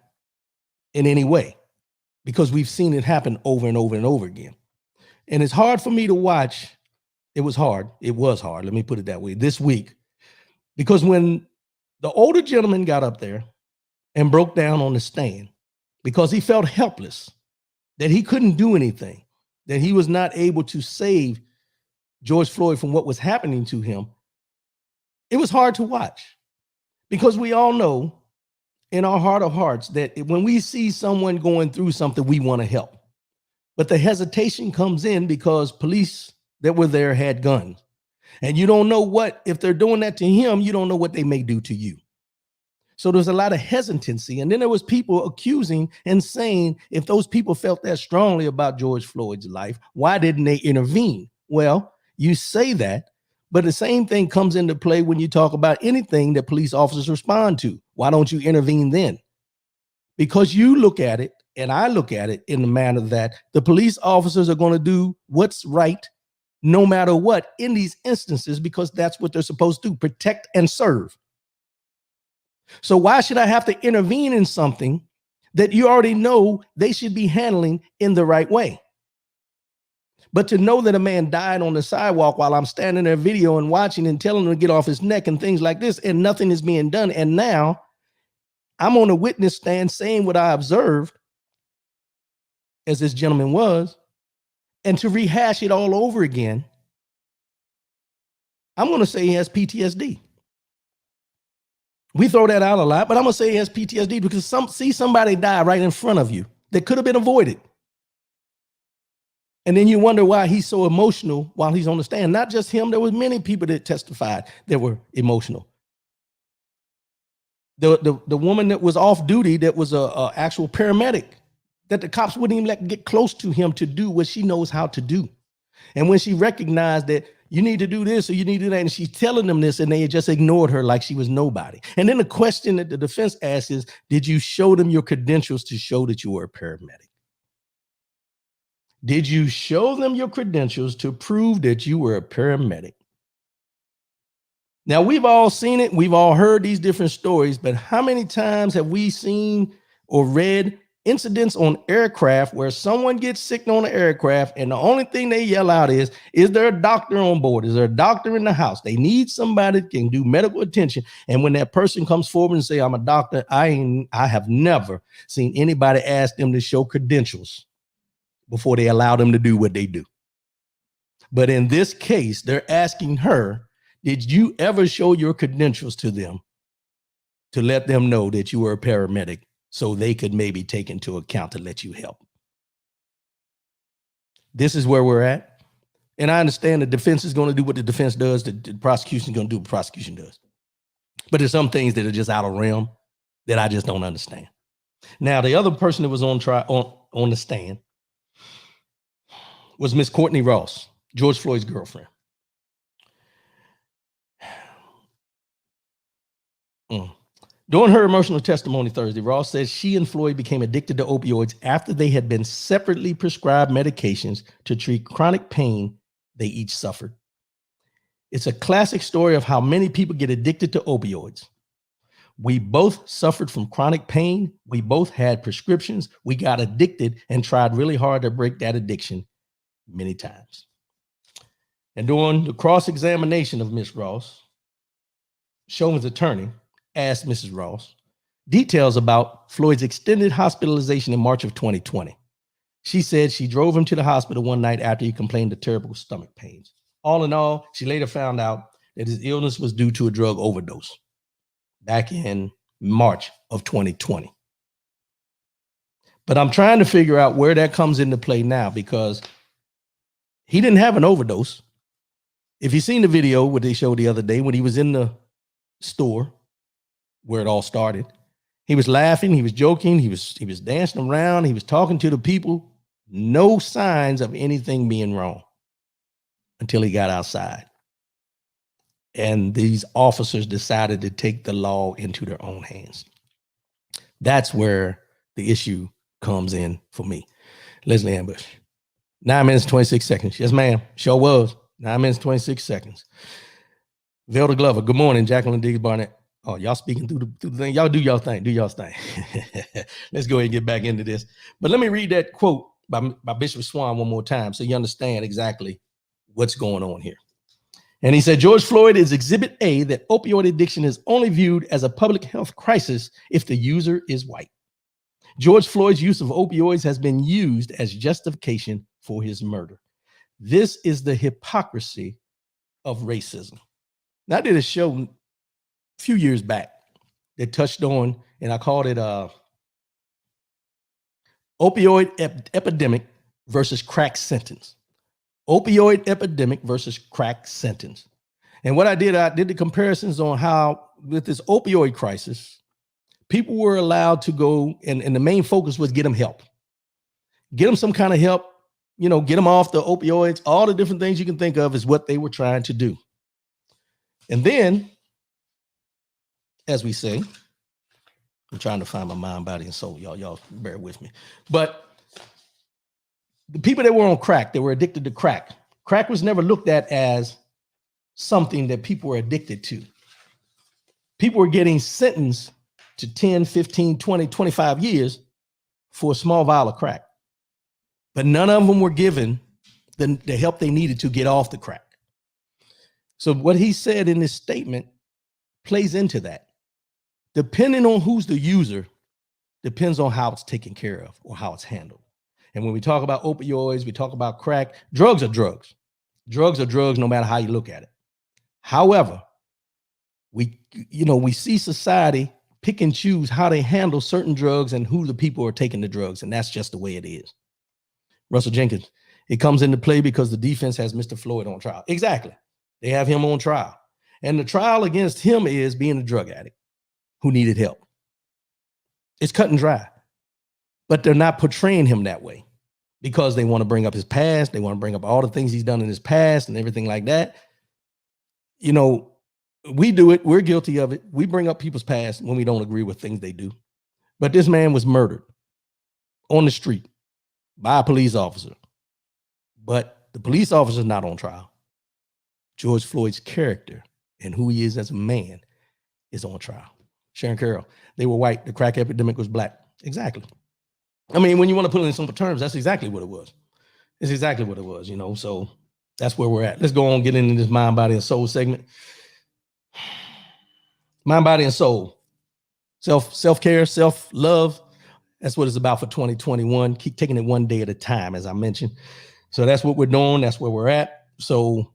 in any way, because we've seen it happen over and over and over again. And it's hard for me to watch. It was hard. Let me put it that way this week, because when the older gentleman got up there and broke down on the stand because he felt helpless, that he couldn't do anything, that he was not able to save George Floyd from what was happening to him, it was hard to watch, because we all know in our heart of hearts that when we see someone going through something, we want to help. But the hesitation comes in because police that were there had guns. And you don't know what, if they're doing that to him, you don't know what they may do to you. So there's a lot of hesitancy. And then there was people accusing and saying, if those people felt that strongly about George Floyd's life, why didn't they intervene? Well, you say that, but the same thing comes into play when you talk about anything that police officers respond to. Why don't you intervene then? Because you look at it, and I look at it in the manner that the police officers are going to do what's right no matter what in these instances, because that's what they're supposed to do, protect and serve. So why should I have to intervene in something that you already know they should be handling in the right way? But to know that a man died on the sidewalk while I'm standing there video and watching and telling him to get off his neck and things like this, and nothing is being done. And now I'm on a witness stand saying what I observed, as this gentleman was, and to rehash it all over again, I'm going to say he has PTSD. We throw that out a lot, but I'm going to say he has PTSD because see somebody die right in front of you that could have been avoided. And then you wonder why he's so emotional while he's on the stand. Not just him. There were many people that testified that were emotional. The woman that was off duty, that was a actual paramedic, that the cops wouldn't even let get close to him to do what she knows how to do. And when she recognized that you need to do this or you need to do that, and she's telling them this, and they just ignored her like she was nobody. And then the question that the defense asks is, did you show them your credentials to show that you were a paramedic? Did you show them your credentials to prove that you were a paramedic? Now, we've all seen it. We've all heard these different stories, but how many times have we seen or read incidents on aircraft where someone gets sick on an aircraft and the only thing they yell out is there a doctor on board? Is there a doctor in the house? They need somebody that can do medical attention. And when that person comes forward and say, I'm a doctor, I have never seen anybody ask them to show credentials before they allow them to do what they do. But in this case, they're asking her, did you ever show your credentials to them to let them know that you were a paramedic so they could maybe take into account to let you help? This is where we're at. And I understand the defense is going to do what the defense does. The prosecution is going to do what the prosecution does. But there's some things that are just out of realm that I just don't understand. Now, the other person that was on trial on the stand was Miss Courtney Ross, George Floyd's girlfriend. During her emotional testimony Thursday, Ross says she and Floyd became addicted to opioids after they had been separately prescribed medications to treat chronic pain they each suffered. It's a classic story of how many people get addicted to opioids. We both suffered from chronic pain. We both had prescriptions. We got addicted and tried really hard to break that addiction many times. And during the cross-examination of Ms. Ross, Chauvin's attorney asked Mrs. Ross details about Floyd's extended hospitalization in March of 2020. She said she drove him to the hospital one night after he complained of terrible stomach pains. All in all, she later found out that his illness was due to a drug overdose back in March of 2020. But I'm trying to figure out where that comes into play now, because he didn't have an overdose. If you've seen the video what they showed the other day when he was in the store where it all started, he was laughing, he was joking, he was dancing around, he was talking to the people. No signs of anything being wrong until he got outside. And these officers decided to take the law into their own hands. That's where the issue comes in for me. Leslie Ambush, 9 minutes, 26 seconds. Yes, ma'am. Sure was. 9 minutes, 26 seconds. Velda Glover, good morning. Jacqueline Diggs Barnett. Oh, y'all speaking through the thing. Y'all do y'all thing. Do y'all thing. Let's go ahead and get back into this. But let me read that quote by Bishop Swan one more time so you understand exactly what's going on here. And he said, George Floyd is exhibit A that opioid addiction is only viewed as a public health crisis if the user is white. George Floyd's use of opioids has been used as justification for his murder. This is the hypocrisy of racism. Now, I did a show a few years back that touched on, and I called it opioid epidemic versus crack sentence. Opioid epidemic versus crack sentence. And what I did the comparisons on how with this opioid crisis, people were allowed to go, and the main focus was get them help. Get them some kind of help, get them off the opioids. All the different things you can think of is what they were trying to do. And then, as we say, I'm trying to find my mind, body, and soul. Y'all bear with me. But the people that were on crack, they were addicted to crack. Crack was never looked at as something that people were addicted to. People were getting sentenced to 10, 15, 20, 25 years for a small vial of crack. But none of them were given the help they needed to get off the crack. So what he said in this statement plays into that. Depending on who's the user, depends on how it's taken care of or how it's handled. And when we talk about opioids, we talk about crack. Drugs are drugs. Drugs are drugs no matter how you look at it. However, we see society pick and choose how they handle certain drugs and who the people are taking the drugs. And that's just the way it is. Russell Jenkins, it comes into play because the defense has Mr. Floyd on trial. Exactly. They have him on trial. And the trial against him is being a drug addict who needed help. It's cut and dry. But they're not portraying him that way because they want to bring up his past. They want to bring up all the things he's done in his past and everything like that. We do it. We're guilty of it. We bring up people's past when we don't agree with things they do. But this man was murdered on the street by a police officer. But the police officer is not on trial. George Floyd's character and who he is as a man is on trial. Sharon Carroll, they were white. The crack epidemic was black. Exactly. I mean, when you want to put it in simple terms, that's exactly what it was. It's exactly what it was, so that's where we're at. Let's go on, get into this mind, body, and soul segment. Mind, body, and soul. Self-care, self-love. That's what it's about for 2021. Keep taking it one day at a time, as I mentioned. So that's what we're doing. That's where we're at. So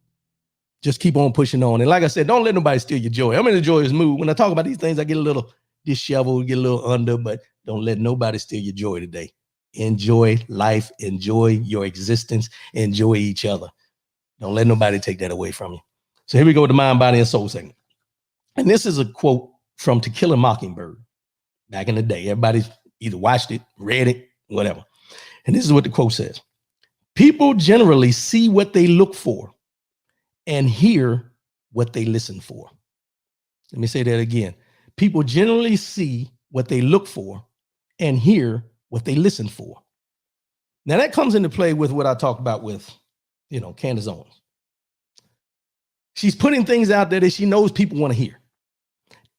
just keep on pushing on. And like I said, don't let nobody steal your joy. I'm in a joyous mood. When I talk about these things, I get a little disheveled, get a little under, but don't let nobody steal your joy today. Enjoy life. Enjoy your existence. Enjoy each other. Don't let nobody take that away from you. So here we go with the mind, body, and soul segment. And this is a quote from To Kill a Mockingbird back in the day. Everybody's either watched it, read it, whatever. And this is what the quote says. People generally see what they look for and hear what they listen for. Let me say that again. People generally see what they look for and hear what they listen for. Now that comes into play with what I talked about with, Candace Owens. She's putting things out there that she knows people want to hear.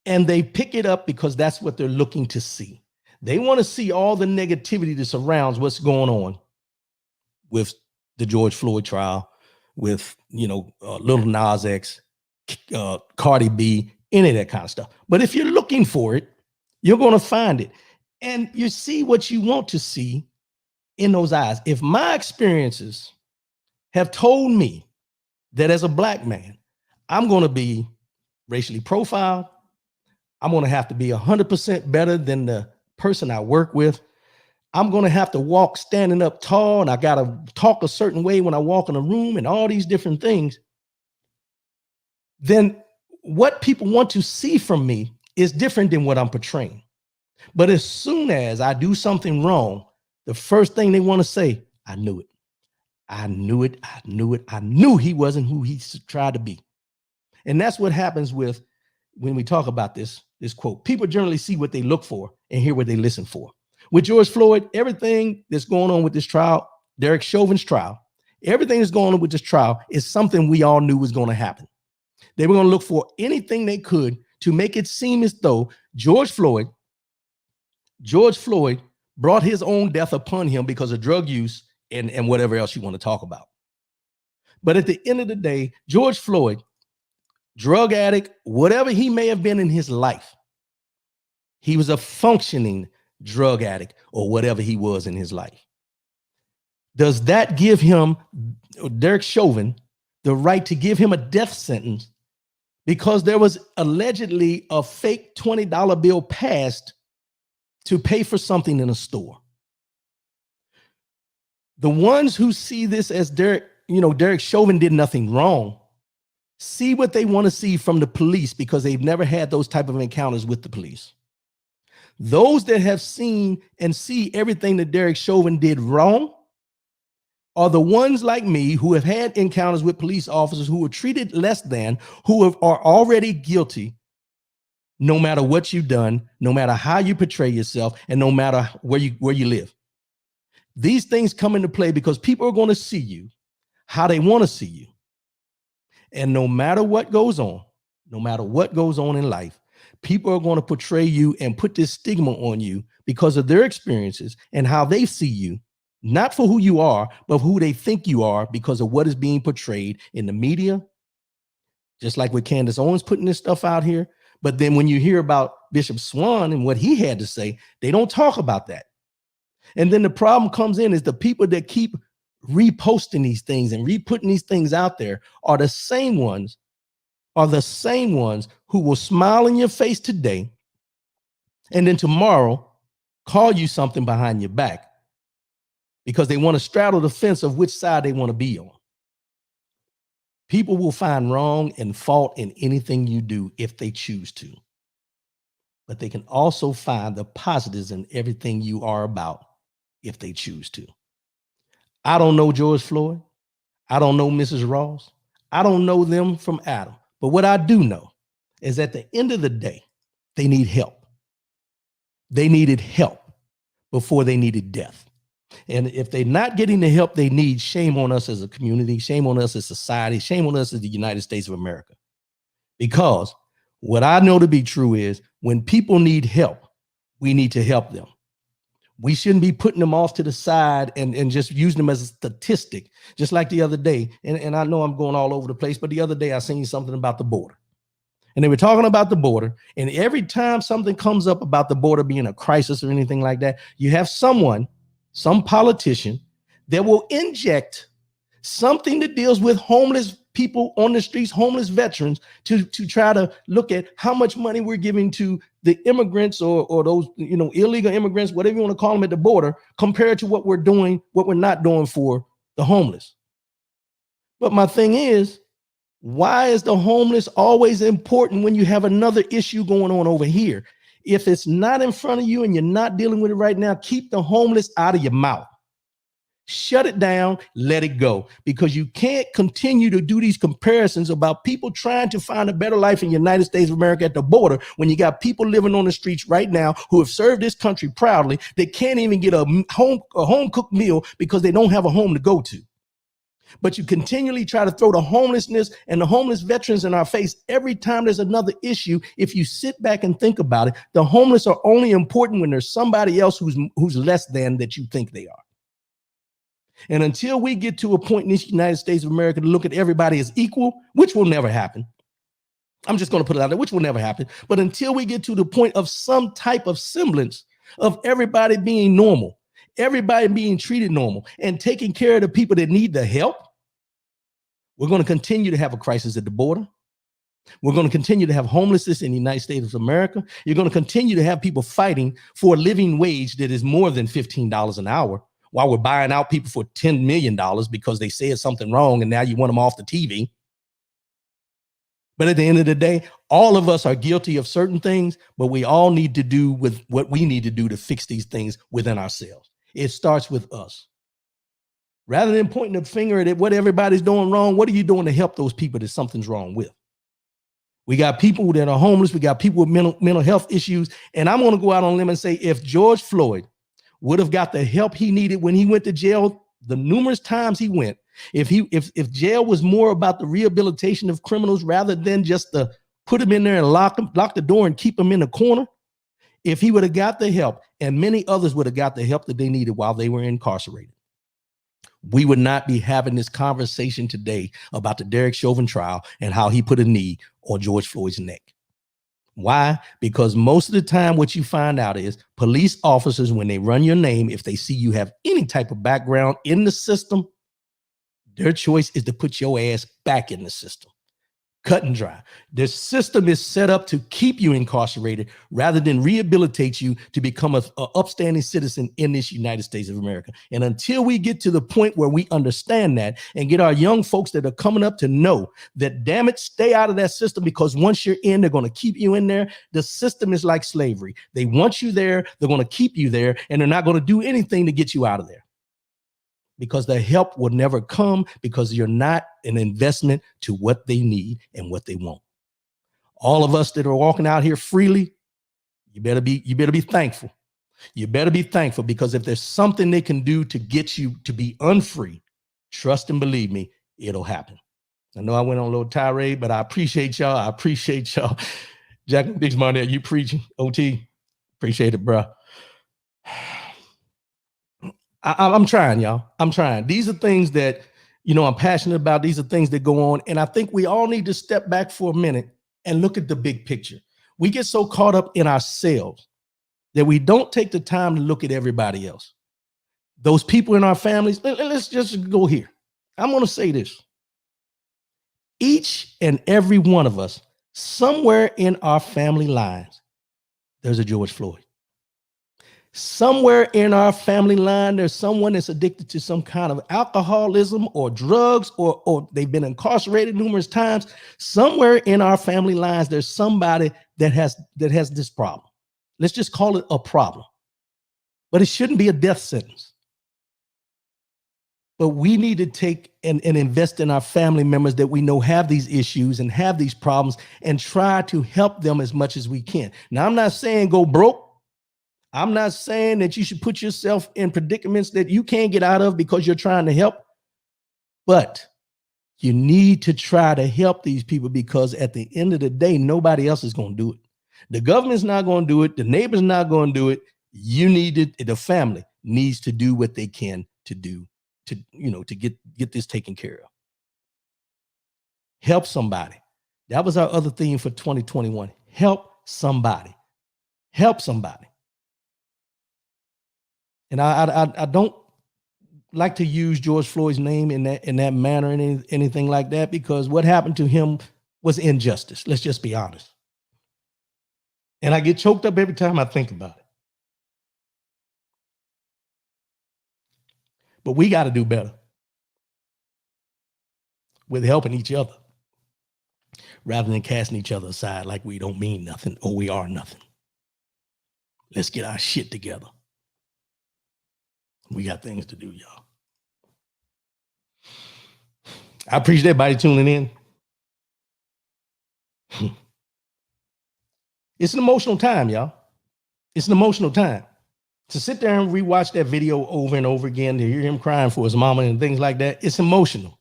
And they pick it up because that's what they're looking to see. They want to see all the negativity that surrounds what's going on with the George Floyd trial, with, Lil Nas X, Cardi B, any of that kind of stuff. But if you're looking for it, you're going to find it. And you see what you want to see in those eyes. If my experiences have told me that as a Black man, I'm going to be racially profiled, I'm going to have to be 100% better than the person I work with, I'm going to have to walk standing up tall, and I got to talk a certain way when I walk in a room, and all these different things, then what people want to see from me is different than what I'm portraying. But as soon as I do something wrong, the first thing they want to say, I knew it. I knew it. I knew it. I knew he wasn't who he tried to be. And that's what happens with when we talk about this quote. People generally see what they look for and hear what they listen for. With George Floyd, everything that's going on with this trial, Derek Chauvin's trial, everything that's going on with this trial is something we all knew was going to happen. They were going to look for anything they could to make it seem as though George Floyd brought his own death upon him because of drug use and whatever else you want to talk about. But at the end of the day, George Floyd, drug addict, whatever he may have been in his life, he was a functioning drug addict or whatever he was in his life. Does that give him, Derek Chauvin, the right to give him a death sentence because there was allegedly a fake $20 bill passed to pay for something in a store? The ones who see this as Derek Chauvin did nothing wrong, see what they want to see from the police because they've never had those type of encounters with the police. Those that have seen and see everything that Derek Chauvin did wrong are the ones like me who have had encounters with police officers who were treated less than, are already guilty, no matter what you've done, no matter how you portray yourself, and no matter where you live. These things come into play because people are going to see you how they want to see you. And no matter what goes on in life, people are going to portray you and put this stigma on you because of their experiences and how they see you, not for who you are, but who they think you are because of what is being portrayed in the media, just like with Candace Owens putting this stuff out here. But then when you hear about Bishop Swan and what he had to say, they don't talk about that. And then the problem comes in is the people that keep reposting these things and re-putting these things out there are the same ones who will smile in your face today and then tomorrow call you something behind your back because they want to straddle the fence of which side they want to be on. People will find wrong and fault in anything you do if they choose to. But they can also find the positives in everything you are about if they choose to. I don't know George Floyd. I don't know Mrs. Ross. I don't know them from Adam. But what I do know is at the end of the day, they need help. They needed help before they needed death. And if they're not getting the help they need, shame on us as a community, shame on us as society, shame on us as the United States of America. Because what I know to be true is when people need help, we need to help them. We shouldn't be putting them off to the side and just using them as a statistic, just like the other day. And I know I'm going all over the place, but the other day I seen something about the border. And they were talking about the border. And every time something comes up about the border being a crisis or anything like that, you have some politician that will inject something that deals with homeless people on the streets, homeless veterans, to try to look at how much money we're giving to the immigrants or those, illegal immigrants, whatever you want to call them at the border, compared to what we're not doing for the homeless. But my thing is, why is the homeless always important when you have another issue going on over here? If it's not in front of you and you're not dealing with it right now, keep the homeless out of your mouth. Shut it down, let it go, because you can't continue to do these comparisons about people trying to find a better life in the United States of America at the border when you got people living on the streets right now who have served this country proudly. They can't even get a home cooked meal because they don't have a home to go to. But you continually try to throw the homelessness and the homeless veterans in our face every time there's another issue. If you sit back and think about it, the homeless are only important when there's somebody else who's less than that you think they are. And until we get to a point in this United States of America to look at everybody as equal, which will never happen. I'm just going to put it out there, which will never happen. But until we get to the point of some type of semblance of everybody being normal, everybody being treated normal and taking care of the people that need the help, we're going to continue to have a crisis at the border. We're going to continue to have homelessness in the United States of America. You're going to continue to have people fighting for a living wage that is more than $15 an hour while we're buying out people for $10 million because they said something wrong and now you want them off the TV. But at the end of the day, all of us are guilty of certain things, but we all need to do with what we need to do to fix these things within ourselves. It starts with us. Rather than pointing the finger at what everybody's doing wrong, what are you doing to help those people that something's wrong with? We got people that are homeless. We got people with mental health issues. And I'm going to go out on a limb and say, if George Floyd would have got the help he needed when he went to jail, the numerous times he went, if jail was more about the rehabilitation of criminals rather than just to put them in there and lock the door and keep them in the corner, if he would have got the help, and many others would have got the help that they needed while they were incarcerated, we would not be having this conversation today about the Derek Chauvin trial and how he put a knee on George Floyd's neck. Why? Because most of the time what you find out is police officers, when they run your name, if they see you have any type of background in the system, their choice is to put your ass back in the system. Cut and dry. The system is set up to keep you incarcerated rather than rehabilitate you to become an upstanding citizen in this United States of America. And until we get to the point where we understand that and get our young folks that are coming up to know that, damn it, stay out of that system, because once you're in, they're going to keep you in there. The system is like slavery. They want you there. They're going to keep you there, and they're not going to do anything to get you out of there, because the help will never come, because you're not an investment to what they need and what they want. All of us that are walking out here freely, you better be thankful. You better be thankful, because if there's something they can do to get you to be unfree, trust and believe me, it'll happen. I know I went on a little tirade, but I appreciate y'all. Jack and Big Money, you preaching, OT. Appreciate it, bro. I'm trying, y'all. I'm trying. These are things that, I'm passionate about. These are things that go on. And I think we all need to step back for a minute and look at the big picture. We get so caught up in ourselves that we don't take the time to look at everybody else. Those people in our families, let's just go here. I'm going to say this. Each and every one of us, somewhere in our family lines, there's a George Floyd. Somewhere in our family line, there's someone that's addicted to some kind of alcoholism or drugs, or they've been incarcerated numerous times. Somewhere in our family lines, there's somebody that has this problem. Let's just call it a problem. But it shouldn't be a death sentence. But we need to take and invest in our family members that we know have these issues and have these problems, and try to help them as much as we can. Now, I'm not saying go broke. I'm not saying that you should put yourself in predicaments that you can't get out of because you're trying to help, but you need to try to help these people, because at the end of the day, nobody else is going to do it. The government's not going to do it. The neighbor's not going to do it. You need it. The family needs to do what they can to do to get this taken care of. Help somebody. That was our other theme for 2021. Help somebody. Help somebody. And I don't like to use George Floyd's name in that manner and anything like that, because what happened to him was injustice. Let's just be honest. And I get choked up every time I think about it. But we got to do better with helping each other, rather than casting each other aside like we don't mean nothing or we are nothing. Let's get our shit together. We got things to do, y'all. I appreciate everybody tuning in. It's an emotional time, y'all. It's an emotional time. To sit there and rewatch that video over and over again, to hear him crying for his mama and things like that, it's emotional.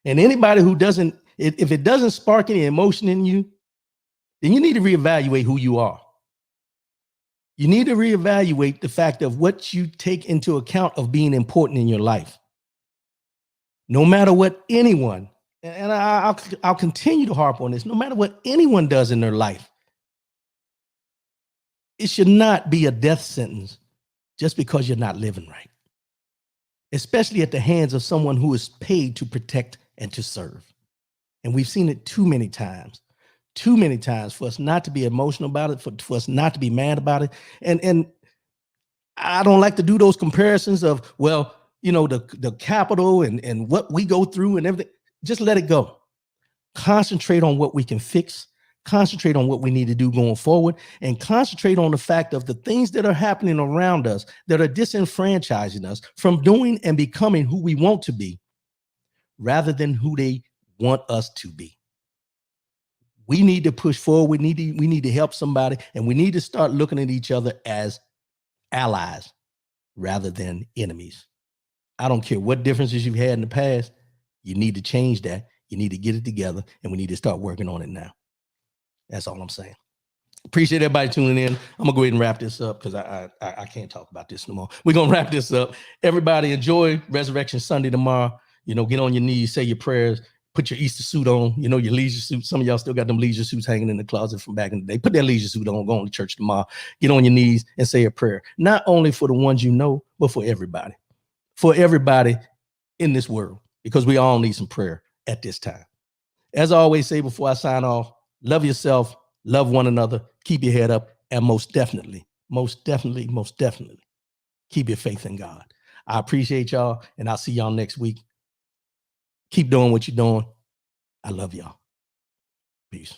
And anybody who doesn't, if it doesn't spark any emotion in you, then you need to reevaluate who you are. You need to reevaluate the fact of what you take into account of being important in your life. No matter what anyone, and I'll continue to harp on this, no matter what anyone does in their life, it should not be a death sentence just because you're not living right, especially at the hands of someone who is paid to protect and to serve. And we've seen it too many times for us not to be emotional about it, for us not to be mad about it. And I don't like to do those comparisons of, well, you know, the Capitol and what we go through and everything. Just let it go. Concentrate on what we can fix. Concentrate on what we need to do going forward, and concentrate on the fact of the things that are happening around us that are disenfranchising us from doing and becoming who we want to be, rather than who they want us to be. We need to push forward. We need to help somebody, and we need to start looking at each other as allies rather than enemies. I don't care what differences you've had in the past. You need to change that. You need to get it together, and we need to start working on it now. That's all I'm saying. Appreciate everybody tuning in. I'm gonna go ahead and wrap this up because I can't talk about this no more. We're gonna wrap this up. Everybody enjoy Resurrection Sunday tomorrow. You know, get on your knees, say your prayers, put your Easter suit on, you know, your leisure suit. Some of y'all still got them leisure suits hanging in the closet from back in the day. Put that leisure suit on, go on to church tomorrow, get on your knees and say a prayer. Not only for the ones you know, but for everybody in this world, because we all need some prayer at this time. As I always say before I sign off, love yourself, love one another, keep your head up, and most definitely, keep your faith in God. I appreciate y'all, and I'll see y'all next week. Keep doing what you're doing. I love y'all. Peace.